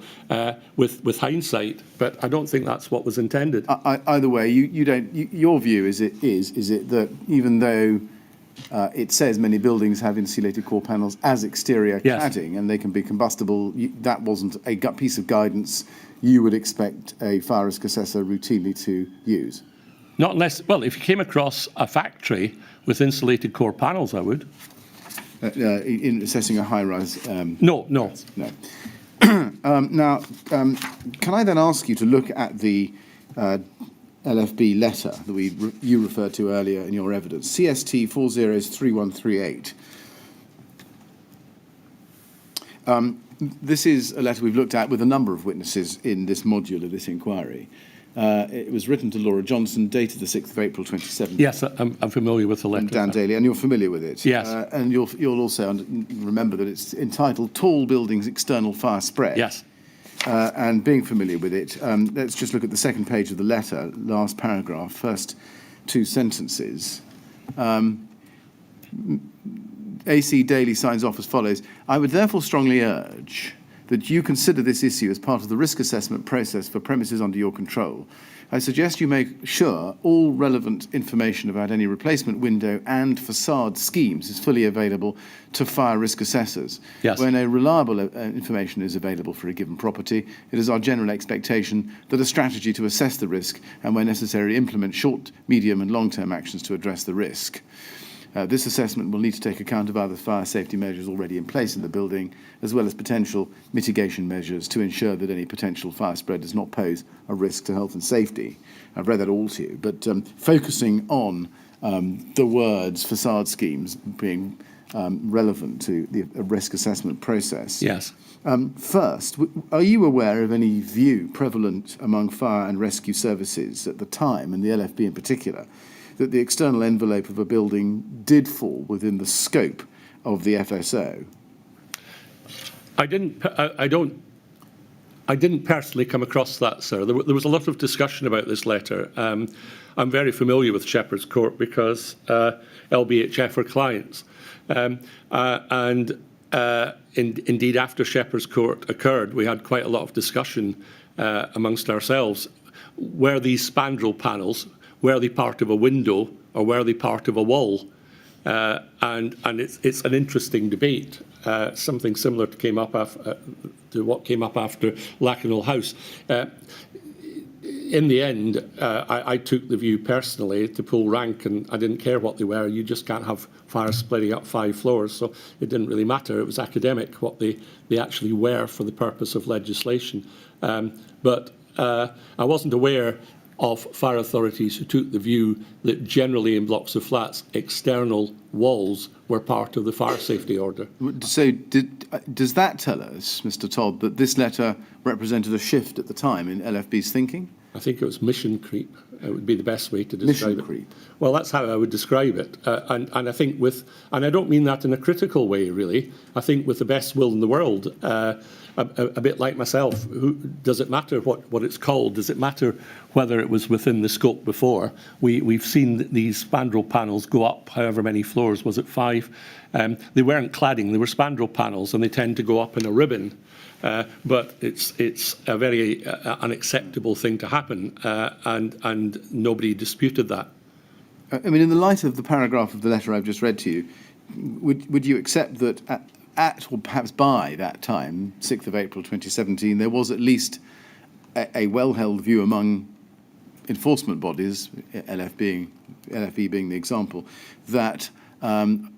with hindsight, but I don't think that's what was intended. either way, you don't. Your view is it that even though it says many buildings have insulated core panels as exterior cladding and they can be combustible, that wasn't a piece of guidance you would expect a fire risk assessor routinely to use? Not unless, well, if you came across a factory with insulated core panels, I would. In assessing a high-rise? No. Now, can I then ask you to look at the LFB letter that you referred to earlier in your evidence, CST 403138. This is a letter we've looked at with a number of witnesses in this module of this inquiry. It was written to Laura Johnson, dated the 6th of April 2017. Yes, I'm familiar with the letter. And Dan Daly, and you're familiar with it. Yes. And you'll also remember that it's entitled Tall Buildings External Fire Spread. Yes. And being familiar with it, let's just look at the second page of the letter, last paragraph, first two sentences. AC Daly signs off as follows: I would therefore strongly urge that you consider this issue as part of the risk assessment process for premises under your control. I suggest you make sure all relevant information about any replacement window and facade schemes is fully available to fire risk assessors. Yes. When a reliable information is available for a given property, it is our general expectation that a strategy to assess the risk and, where necessary, implement short, medium and long-term actions to address the risk. This assessment will need to take account of other fire safety measures already in place in the building, as well as potential mitigation measures to ensure that any potential fire spread does not pose a risk to health and safety. I've read that all to you, but focusing on the words facade schemes being relevant to the risk assessment process. Yes. First, are you aware of any view prevalent among fire and rescue services at the time, and the LFB in particular, that the external envelope of a building did fall within the scope of the FSO? I didn't personally come across that, sir. There was a lot of discussion about this letter. I'm very familiar with Shepherd's Court because LBHF are clients. Indeed, after Shepherd's Court occurred, we had quite a lot of discussion amongst ourselves. Were these spandrel panels, were they part of a window or were they part of a wall? And it's an interesting debate. Something similar came up to what came up after Lakenall House. In the end, I took the view personally to pull rank, and I didn't care what they were. You just can't have fires splitting up 5 floors, so it didn't really matter. It was academic what they actually were for the purpose of legislation. But I wasn't aware of fire authorities who took the view that generally in blocks of flats, external walls were part of the fire safety order. So does that tell us, Mr. Todd, that this letter represented a shift at the time in LFB's thinking? I think it was mission creep. It would be the best way to describe it. Mission creep. Well, that's how I would describe it. And I think and I don't mean that in a critical way, really. I think with the best will in the world, a bit like myself, does it matter what it's called? Does it matter whether it was within the scope before? We've seen these spandrel panels go up however many floors. Was it 5? They weren't cladding. They were spandrel panels, and they tend to go up in a ribbon. But it's a very unacceptable thing to happen, and nobody disputed that. I mean, in the light of the paragraph of the letter I've just read to you, would you accept that at or perhaps by that time, 6th of April 2017, there was at least a well-held view among enforcement bodies, LFE being the example, that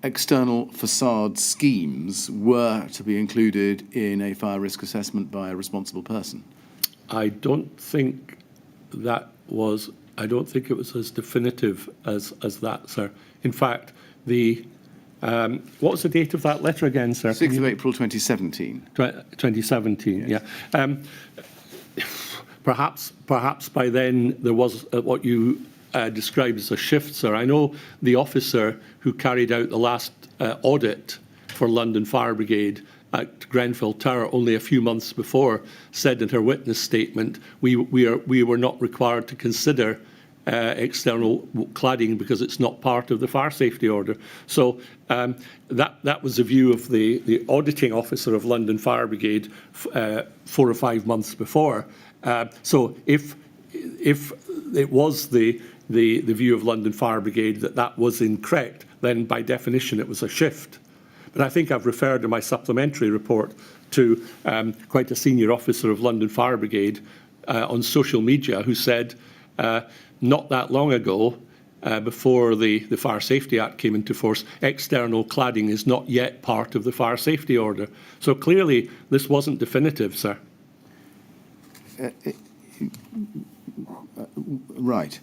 external facade schemes were to be included in a fire risk assessment by a responsible person? I don't think it was as definitive as that, sir. In fact, what was the date of that letter again, sir? 6th of April 2017. 2017, yes. Yeah. Perhaps by then there was what you described as a shift, sir. I know the officer who carried out the last audit for London Fire Brigade at Grenfell Tower only a few months before said in her witness statement, we were not required to consider external cladding because it's not part of the fire safety order. So that was the view of the auditing officer of London Fire Brigade 4 or 5 months before. So if it was the view of London Fire Brigade that was incorrect, then by definition it was a shift. But I think I've referred in my supplementary report to quite a senior officer of London Fire Brigade on social media who said not that long ago, before the Fire Safety Act came into force, external cladding is not yet part of the fire safety order. So clearly this wasn't definitive, sir. Right.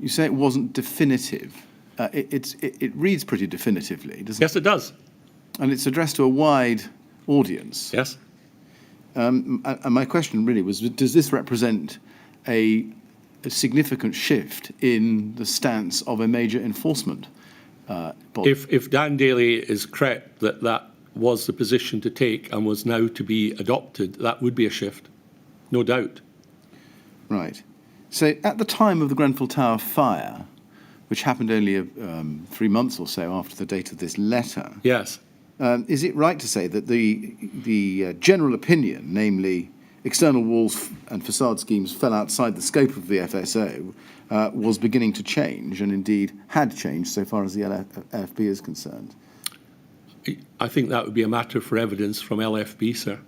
You say it wasn't definitive. It reads pretty definitively, doesn't it? Yes, it does. And it's addressed to a wide audience. Yes. And my question really was, does this represent a significant shift in the stance of a major enforcement body? If Dan Daly is correct that was the position to take and was now to be adopted, that would be a shift, no doubt. Right. So at the time of the Grenfell Tower fire, which happened only 3 months or so after the date of this letter, Yes. is it right to say that the general opinion, namely external walls and facade schemes fell outside the scope of the FSO, was beginning to change, and indeed had changed so far as the LFB is concerned? I think that would be a matter for evidence from LFB, sir.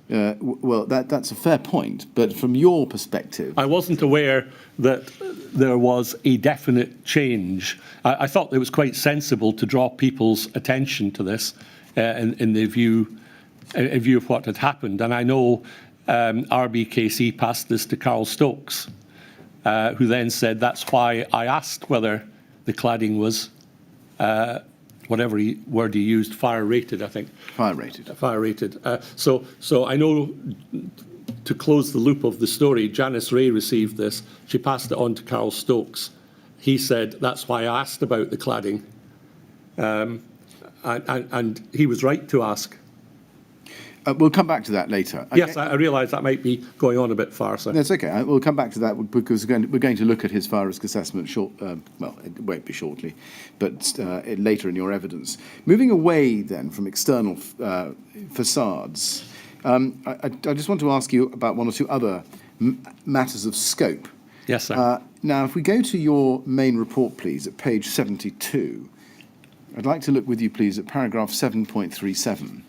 Well, that's a fair point, but from your perspective... I wasn't aware that there was a definite change. I thought it was quite sensible to draw people's attention to this in view of what had happened. And I know RBKC passed this to Carl Stokes, who then said that's why I asked whether the cladding was... whatever word he used, fire-rated, I think. Fire-rated. Fire-rated. So I know, to close the loop of the story, Janice Ray received this. She passed it on to Carl Stokes. He said, that's why I asked about the cladding. And he was right to ask. We'll come back to that later. Yes, I realise that might be going on a bit far, sir. That's okay. We'll come back to that because we're going to look at his fire risk assessment well, it won't be shortly, but later in your evidence. Moving away then from external facades, I just want to ask you about one or two other matters of scope. Yes, sir. Now, if we go to your main report, please, at page 72, I'd like to look with you, please, at paragraph 7.37.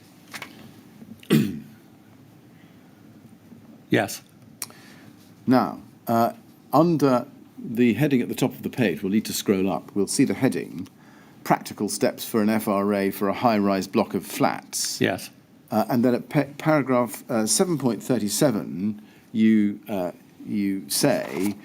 Yes. Now, under the heading at the top of the page, we'll need to scroll up, we'll see the heading, Practical Steps for an FRA for a High-Rise Block of Flats. Yes. And then at paragraph 7.37, you say,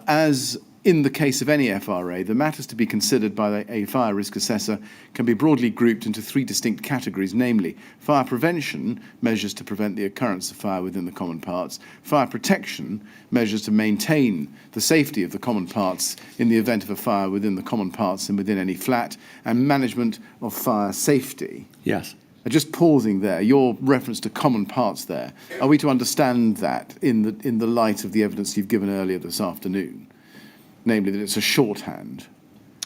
as in the case of any FRA, the matters to be considered by a fire risk assessor can be broadly grouped into three distinct categories, namely fire prevention, measures to prevent the occurrence of fire within the common parts, fire protection, measures to maintain the safety of the common parts in the event of a fire within the common parts and within any flat, and management of fire safety. Yes. Just pausing there, your reference to common parts there, are we to understand that in the light of the evidence you've given earlier this afternoon? Namely, that it's a shorthand.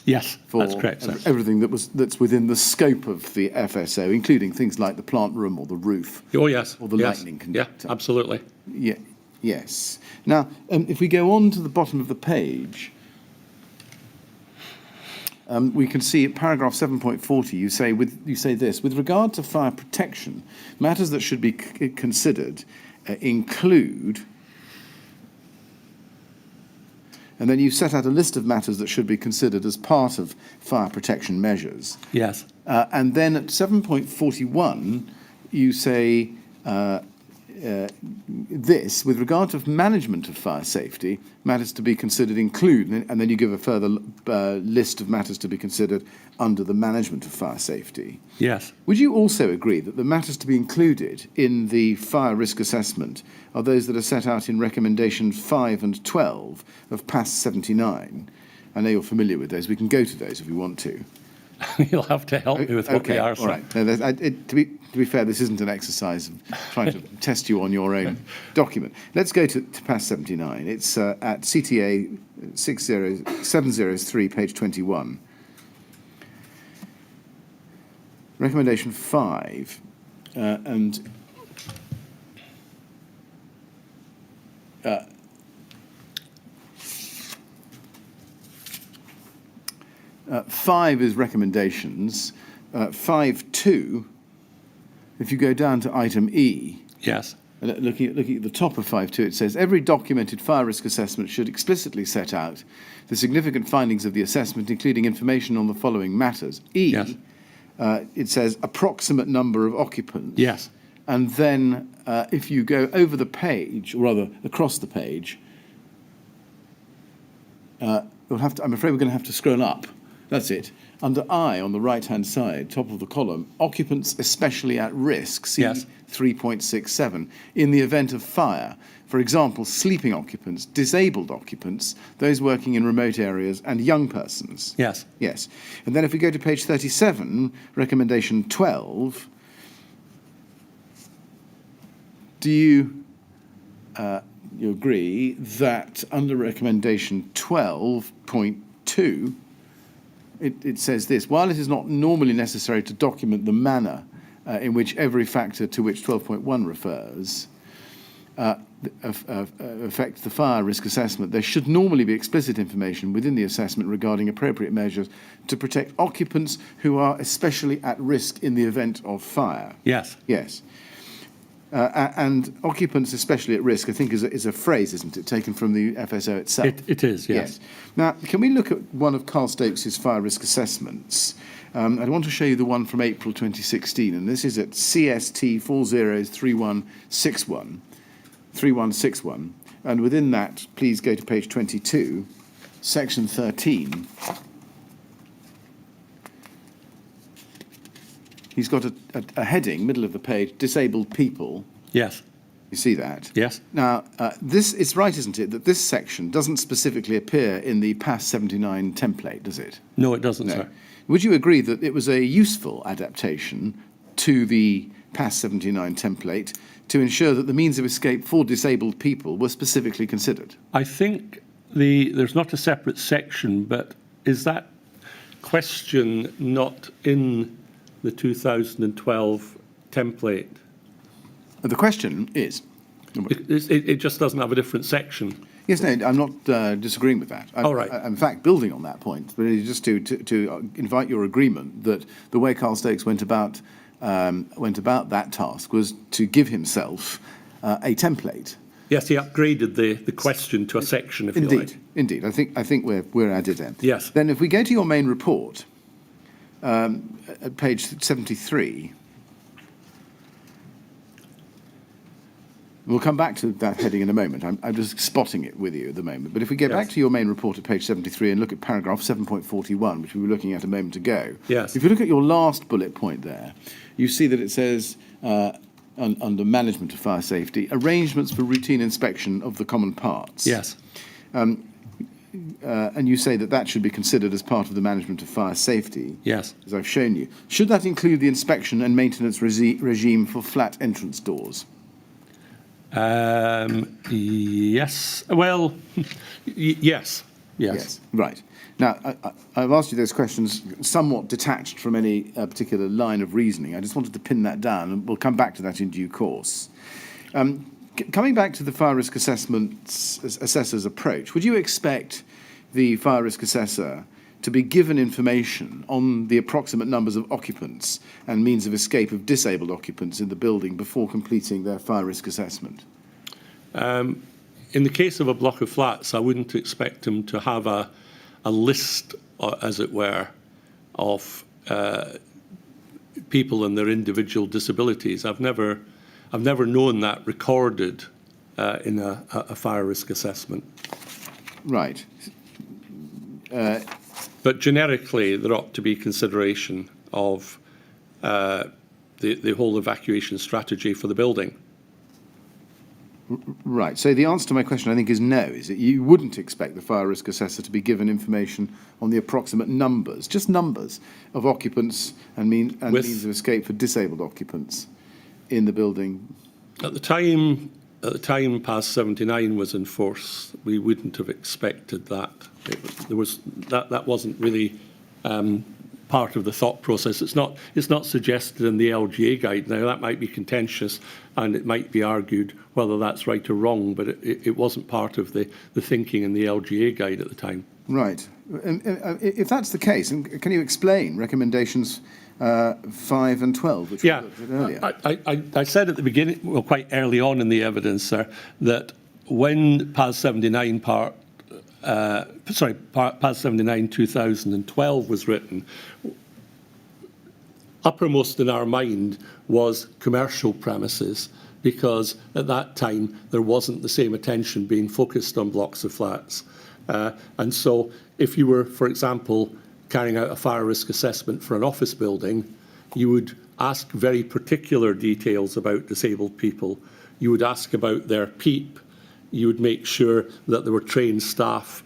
Yes, for that's correct, sir. Everything that's within the scope of the FSO, including things like the plant room or the roof. Oh, yes. Or the lightning conductor. Yeah, absolutely. Yeah, yes. Now, if we go on to the bottom of the page, we can see at paragraph 7.40, you say this: with regard to fire protection, matters that should be considered include. And then you set out a list of matters that should be considered as part of fire protection measures. Yes. And then at 7.41, you say this, with regard to management of fire safety, matters to be considered include, and then you give a further list of matters to be considered under the management of fire safety. Yes. Would you also agree that the matters to be included in the fire risk assessment are those that are set out in recommendation 5 and 12 of PAS 79? I know you're familiar with those. We can go to those if we want to. You'll have to help me with what they are. All right. No, to be fair, this isn't an exercise of trying to test you on your own document. Let's go to PAS 79. It's at CTA 703, page 21. Recommendation 5, and 5 is recommendations. 5.2, if you go down to item E, Yes. looking at the top of 5.2, it says every documented fire risk assessment should explicitly set out the significant findings of the assessment, including information on the following matters. E, Yes. It says approximate number of occupants. Yes. And then if you go over the page, or rather across the page, I'm afraid we're going to have to scroll up. That's it. Under I, on the right-hand side, top of the column, occupants especially at risk, see Yes. 3.67, in the event of fire. For example, sleeping occupants, disabled occupants, those working in remote areas, and young persons. Yes. Yes. And then if we go to page 37, recommendation 12, do you agree that under recommendation 12.2, it says this: while it is not normally necessary to document the manner in which every factor to which 12.1 refers affects the fire risk assessment, there should normally be explicit information within the assessment regarding appropriate measures to protect occupants who are especially at risk in the event of fire. Yes. Yes. And occupants especially at risk, I think, is a phrase, isn't it, taken from the FSO itself? It is, yes. Now, can we look at one of Carl Stokes' fire risk assessments? I want to show you the one from April 2016, and this is at CST 403161, and within that, please go to page 22, section 13. He's got a heading, middle of the page, disabled people. Yes. You see that? Yes. Now, it's right, isn't it, that this section doesn't specifically appear in the PAS 79 template, does it? No, it doesn't, No. sir. Would you agree that it was a useful adaptation to the PAS 79 template to ensure that the means of escape for disabled people were specifically considered? I think there's not a separate section, but is that question not in the 2012 template? The question is... It just doesn't have a different section. Yes, no, I'm not disagreeing with that. All right. I'm in fact building on that point, but it's just to invite your agreement that the way Carl Stokes went about that task was to give himself a template. Yes, he upgraded the question to a section, if you like. Indeed. I think we're at it then. Yes. Then if we go to your main report, at page 73, we'll come back to that heading in a moment. I'm just spotting it with you at the moment. But if we get back to your main report at page 73 and look at paragraph 7.41, which we were looking at a moment ago. Yes. If you look at your last bullet point there, you see that it says, under management of fire safety, arrangements for routine inspection of the common parts. Yes. And you say that should be considered as part of the management of fire safety. Yes. As I've shown you. Should that include the inspection and maintenance regime for flat entrance doors? Yes. Well, yes. Yes. Right. Now, I've asked you those questions somewhat detached from any particular line of reasoning. I just wanted to pin that down, and we'll come back to that in due course. Coming back to the fire risk assessor's approach, would you expect the fire risk assessor to be given information on the approximate numbers of occupants and means of escape of disabled occupants in the building before completing their fire risk assessment? In the case of a block of flats, I wouldn't expect him to have a list, as it were, of people and their individual disabilities. I've never known that recorded in a fire risk assessment. Right. But generically, there ought to be consideration of the whole evacuation strategy for the building. Right. So the answer to my question, I think, is no. Is that you wouldn't expect the fire risk assessor to be given information on the approximate numbers, just numbers of occupants and means of escape for disabled occupants in the building. At the time PAS 79 was in force, we wouldn't have expected that. That wasn't really part of the thought process. It's not suggested in the LGA guide. Now, that might be contentious, and it might be argued whether that's right or wrong, but it wasn't part of the thinking in the LGA guide at the time. Right. And if that's the case, can you explain recommendations 5 and 12, which we looked at earlier? I said at the beginning, well, quite early on in the evidence, sir, that when PAS 79 PAS 79 2012 was written, uppermost in our mind was commercial premises, because at that time there wasn't the same attention being focused on blocks of flats. And so if you were, for example, carrying out a fire risk assessment for an office building, you would ask very particular details about disabled people. You would ask about their PEEP. You would make sure that there were trained staff,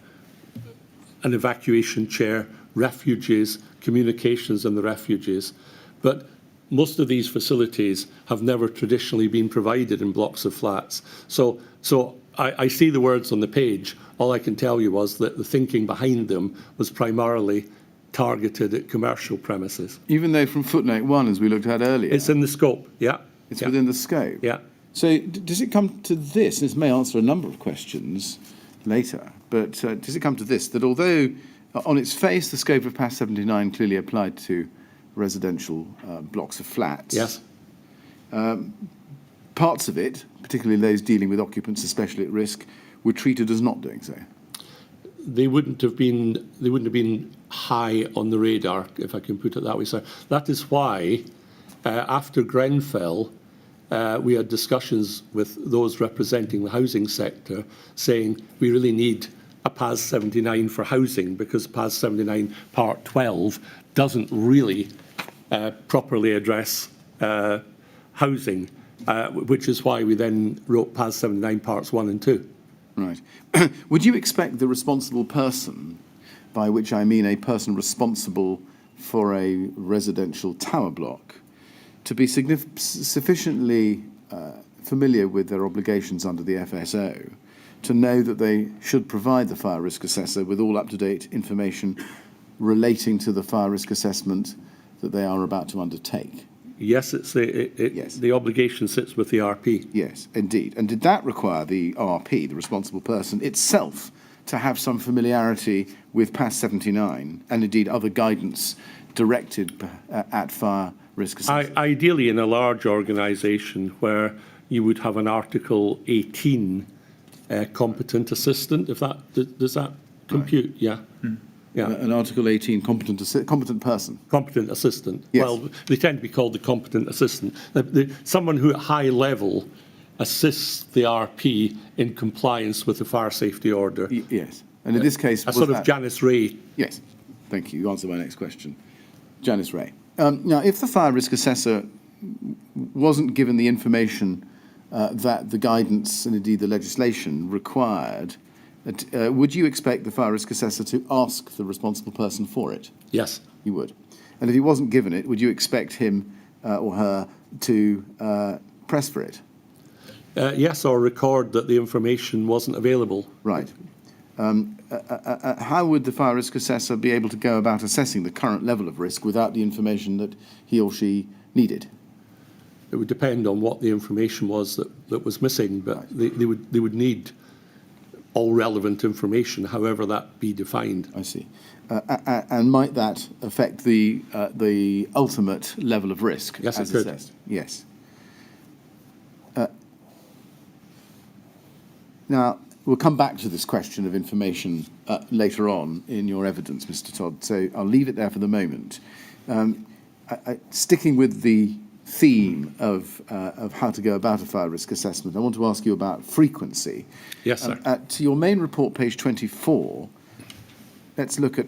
an evacuation chair, refuges, communications in the refuges. But most of these facilities have never traditionally been provided in blocks of flats. So I see the words on the page. All I can tell you was that the thinking behind them was primarily targeted at commercial premises. Even though from footnote 1, as we looked at earlier, it's in the scope, yeah. It's within the scope. Yeah. So does it come to this? This may answer a number of questions later, but does it come to this, that although on its face the scope of PAS 79 clearly applied to residential blocks of flats, yes, parts of it, particularly those dealing with occupants especially at risk, were treated as not doing so? They wouldn't have been high on the radar, if I can put it that way, sir. That is why, after Grenfell, we had discussions with those representing the housing sector, saying we really need a PAS 79 for housing, because PAS 79 Part 12 doesn't really properly address housing, which is why we then wrote PAS 79 Parts 1 and 2. Right. Would you expect the responsible person, by which I mean a person responsible for a residential tower block, to be sufficiently familiar with their obligations under the FSO to know that they should provide the fire risk assessor with all up-to-date information relating to the fire risk assessment that they are about to undertake? Yes, Yes. The obligation sits with the RP. Yes, indeed. And did that require the RP, the responsible person, itself to have some familiarity with PAS 79 and indeed other guidance directed at fire risk assessment? Ideally in a large organisation where you would have an Article 18 competent assistant, if that, does that compute? Right. Yeah. Yeah. An Article 18 competent person. Competent assistant. Yes. Well, they tend to be called the competent assistant. Someone who at high level assists the RP in compliance with the fire safety order. Yes. And in this case, a sort of Janice Ray. Yes. Thank you. You answered my next question. Janice Ray. Now, if the fire risk assessor wasn't given the information that the guidance and indeed the legislation required, would you expect the fire risk assessor to ask the responsible person for it? Yes. You would. And if he wasn't given it, would you expect him or her to press for it? Yes, or record that the information wasn't available. Right. How would the fire risk assessor be able to go about assessing the current level of risk without the information that he or she needed? It would depend on what the information was that was missing, but right. they would need all relevant information, however that be defined. I see. And might that affect the ultimate level of risk? Yes, as it could. Assessed? Yes. Now, we'll come back to this question of information later on in your evidence, Mr. Todd, so I'll leave it there for the moment. Sticking with the theme of how to go about a fire risk assessment, I want to ask you about frequency. Yes, sir. At your main report, page 24, let's look at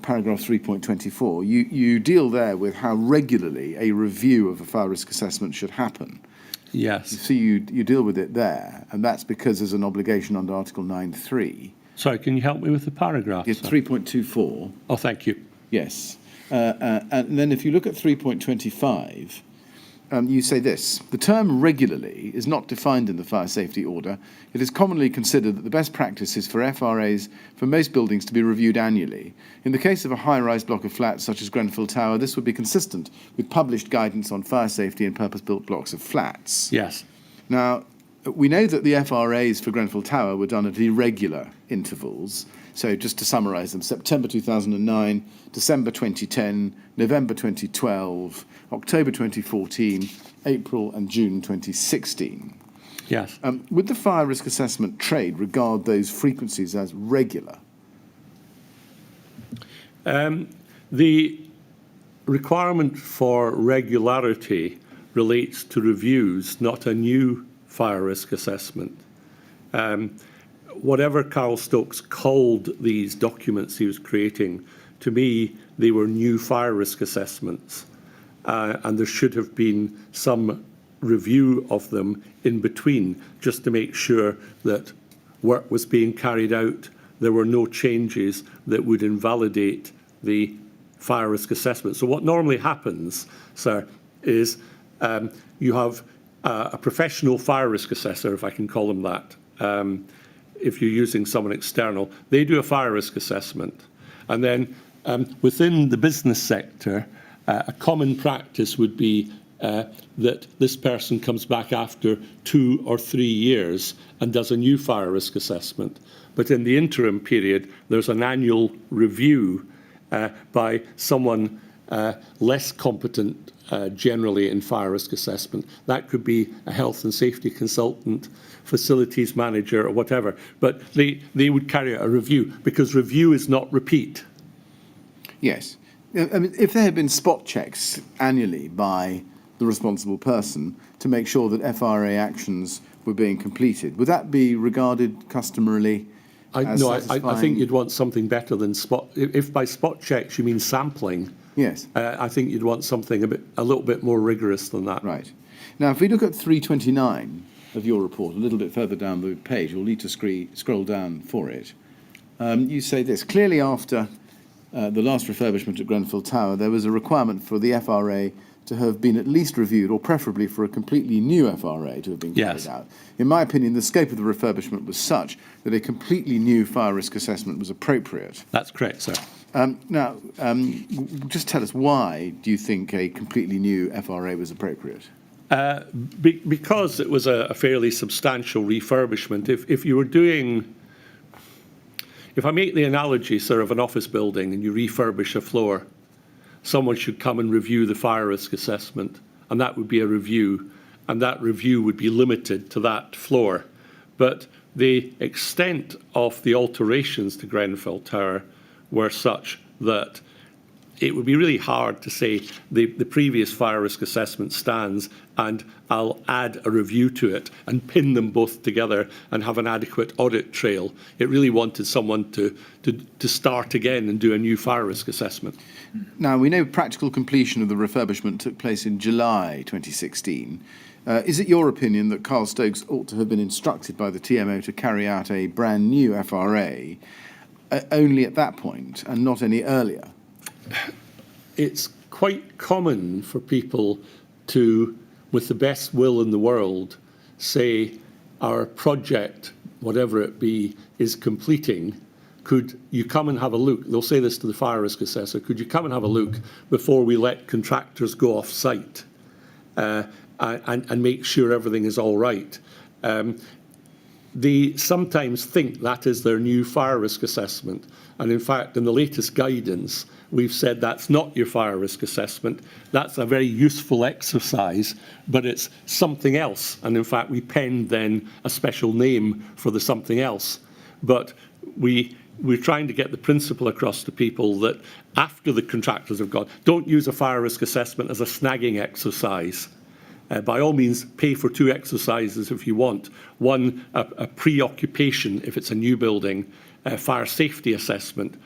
paragraph 3.24. You deal there with how regularly a review of a fire risk assessment should happen. Yes. You see, you deal with it there, and that's because there's an obligation under Article 9.3. Sorry, can you help me with the paragraph? It's 3.24. Oh, thank you. Yes. And then if you look at 3.25, you say this: the term regularly is not defined in the fire safety order. It is commonly considered that the best practice is for FRAs for most buildings to be reviewed annually. In the case of a high-rise block of flats such as Grenfell Tower, this would be consistent with published guidance on fire safety and purpose-built blocks of flats. Yes. Now, we know that the FRAs for Grenfell Tower were done at irregular intervals. So just to summarise them: September 2009, December 2010, November 2012, October 2014, April and June 2016. Yes. Would the fire risk assessment trade regard those frequencies as regular? The requirement for regularity relates to reviews, not a new fire risk assessment. Whatever Carl Stokes called these documents he was creating, to me, they were new fire risk assessments. And there should have been some review of them in between, just to make sure that work was being carried out. There were no changes that would invalidate the fire risk assessment. So what normally happens, sir, is you have a professional fire risk assessor, if I can call them that, if you're using someone external. They do a fire risk assessment. And then within the business sector, a common practice would be that this person comes back after 2 or 3 years and does a new fire risk assessment. But in the interim period, there's an annual review by someone less competent generally in fire risk assessment. That could be a health and safety consultant, facilities manager, or whatever. But they would carry out a review, because review is not repeat. Yes. I mean, if there had been spot checks annually by the responsible person to make sure that FRA actions were being completed, would that be regarded customarily as satisfying? I think you'd want something better than spot. If by spot checks you mean sampling, yes, I think you'd want something a little bit more rigorous than that. Right. Now, if we look at 329 of your report, a little bit further down the page, you'll need to scroll down for it. You say this: clearly after the last refurbishment at Grenfell Tower, there was a requirement for the FRA to have been at least reviewed, or preferably for a completely new FRA to have been carried out. In my opinion, the scope of the refurbishment was such that a completely new fire risk assessment was appropriate. That's correct, sir. Now, just tell us, why do you think a completely new FRA was appropriate? Because it was a fairly substantial refurbishment. If you were doing... If I make the analogy, sir, of an office building and you refurbish a floor, someone should come and review the fire risk assessment, and that would be a review, and that review would be limited to that floor. But the extent of the alterations to Grenfell Tower were such that it would be really hard to say the previous fire risk assessment stands and I'll add a review to it and pin them both together and have an adequate audit trail. It really wanted someone to start again and do a new fire risk assessment. Now, we know practical completion of the refurbishment took place in July 2016. Is it your opinion that Carl Stokes ought to have been instructed by the TMO to carry out a brand new FRA only at that point and not any earlier? It's quite common for people to, with the best will in the world, say our project, whatever it be, is completing. Could you come and have a look? They'll say this to the fire risk assessor. Could you come and have a look before we let contractors go off site and make sure everything is all right? They sometimes think that is their new fire risk assessment. And in fact, in the latest guidance, we've said that's not your fire risk assessment. That's a very useful exercise, but it's something else. And in fact, we penned then a special name for the something else. But we're trying to get the principle across to people that after the contractors have gone, don't use a fire risk assessment as a snagging exercise. By all means, pay for 2 exercises if you want. One, a pre-occupation, if it's a new building, a fire safety assessment.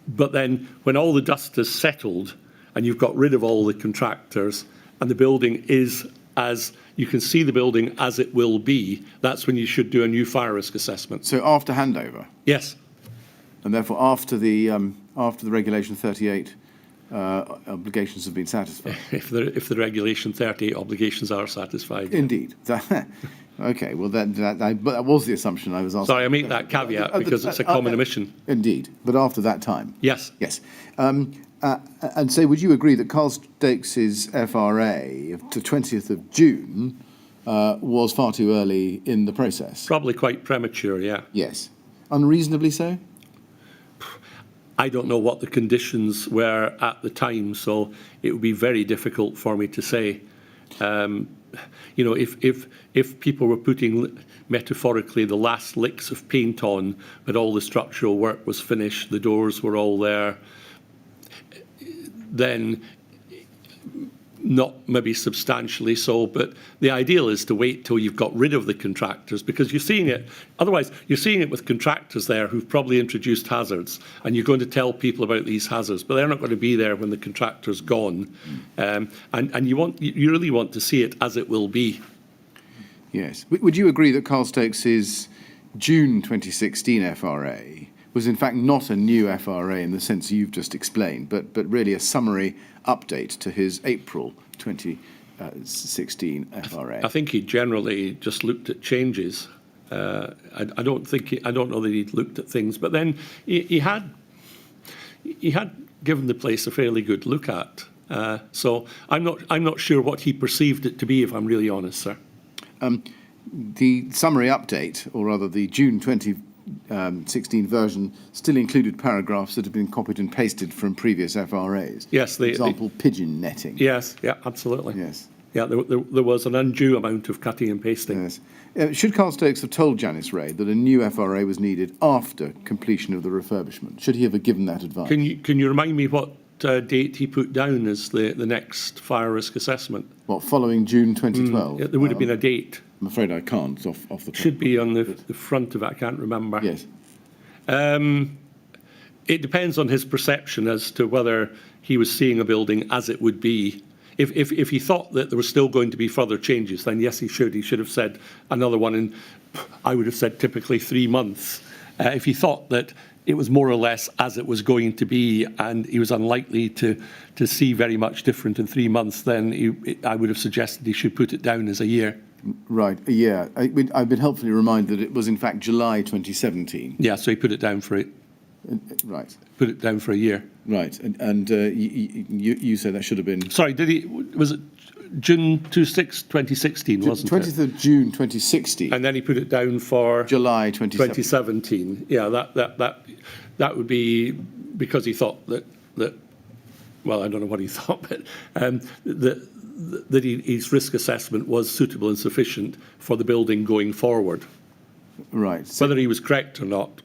But then when all the dust has settled and you've got rid of all the contractors and the building is as you can see the building as it will be, that's when you should do a new fire risk assessment. So after handover, Yes. and therefore after the Regulation 38 obligations have been satisfied. If the Regulation 38 obligations are satisfied. Indeed. Okay, well, that was the assumption I was asking. Sorry, I make that caveat because it's a common omission. Indeed, but after that time. Yes. Yes. And so would you agree that Carl Stokes' FRA to 20th of June was far too early in the process? Probably quite premature, yeah. Yes. Unreasonably so? I don't know what the conditions were at the time, so it would be very difficult for me to say. You know, if people were putting, metaphorically, the last licks of paint on, but all the structural work was finished, the doors were all there, then not maybe substantially so, but the ideal is to wait till you've got rid of the contractors, because you're seeing it, otherwise you're seeing it with contractors there who've probably introduced hazards, and you're going to tell people about these hazards, but they're not going to be there when the contractor's gone. And you really want to see it as it will be. Yes. Would you agree that Carl Stokes' June 2016 FRA was in fact not a new FRA in the sense you've just explained, but really a summary update to his April 2016 FRA? I think he generally just looked at changes. I don't know that he'd looked at things, but then he had given the place a fairly good look at. So I'm not sure what he perceived it to be, if I'm really honest, sir. The summary update, or rather the June 2016 version, still included paragraphs that had been copied and pasted from previous FRAs. Yes, for example, pigeon netting. Yes, yeah, absolutely. Yes. Yeah, there was an undue amount of cutting and pasting. Yes. Should Carl Stokes have told Janice Ray that a new FRA was needed after completion of the refurbishment? Should he have given that advice? Can you remind me what date he put down as the next fire risk assessment? What, following June 2012? Yeah, there would have been a date. I'm afraid I can't off the top. Should be on the front of it. I can't remember. Yes. It depends on his perception as to whether he was seeing a building as it would be. If he thought that there was still going to be further changes, then yes, he should. He should have said another one in, I would have said, typically 3 months. If he thought that it was more or less as it was going to be and he was unlikely to see very much different in 3 months, then I would have suggested he should put it down as a year. Right, a year. I've been helpfully reminded that it was in fact July 2017. Yeah, so he put it down for it. Right. Put it down for a year. Right, and you say that should have been... Sorry, was it June 2016, wasn't it? 20th of June 2016. And then he put it down for July 2017. Yeah, that would be because he thought that well, I don't know what he thought, but that his risk assessment was suitable and sufficient for the building going forward. Right. So, whether he was correct or not,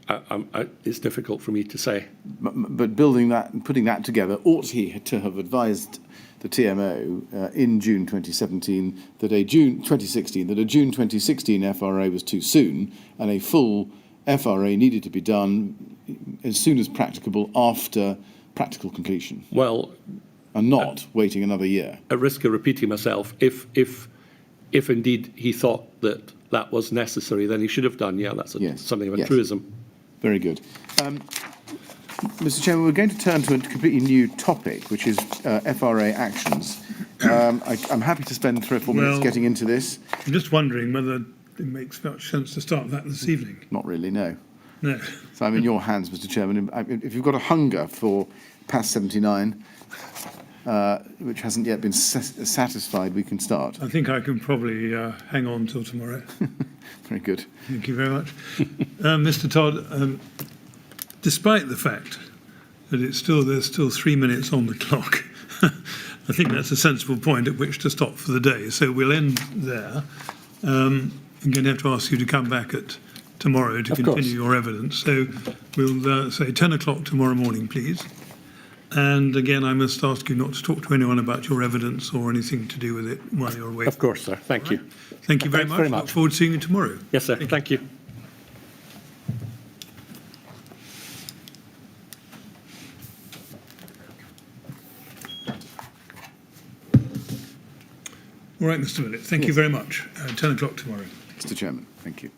it's difficult for me to say. But building that and putting that together, ought he to have advised the TMO in June 2017 that a June 2016 FRA was too soon, and a full FRA needed to be done as soon as practicable after practical completion? Well, and not waiting another year. At risk of repeating myself, if indeed he thought that was necessary, then he should have done. Yeah, that's something of a truism. Very good. Mr. Chairman, we're going to turn to a completely new topic, which is FRA actions. I'm happy to spend 3 or 4 minutes getting into this. I'm just wondering whether it makes much sense to start that this evening. Not really, no. No. So I'm in your hands, Mr. Chairman. If you've got a hunger for past 79, which hasn't yet been satisfied, we can start. I think I can probably hang on till tomorrow. Very good. Thank you very much. Mr. Todd, despite the fact that there's still 3 minutes on the clock, I think that's a sensible point at which to stop for the day. So we'll end there. I'm going to have to ask you to come back tomorrow to continue your evidence. So we'll say 10 o'clock tomorrow morning, please. And again, I must ask you not to talk to anyone about your evidence or anything to do with it while you're away. Of course, sir. Thank you. Thank you very much. Look forward to seeing you tomorrow. Yes, sir. Thank you. All right, Mr. Millett, thank you very much. 10 o'clock tomorrow. Mr. Chairman, thank you.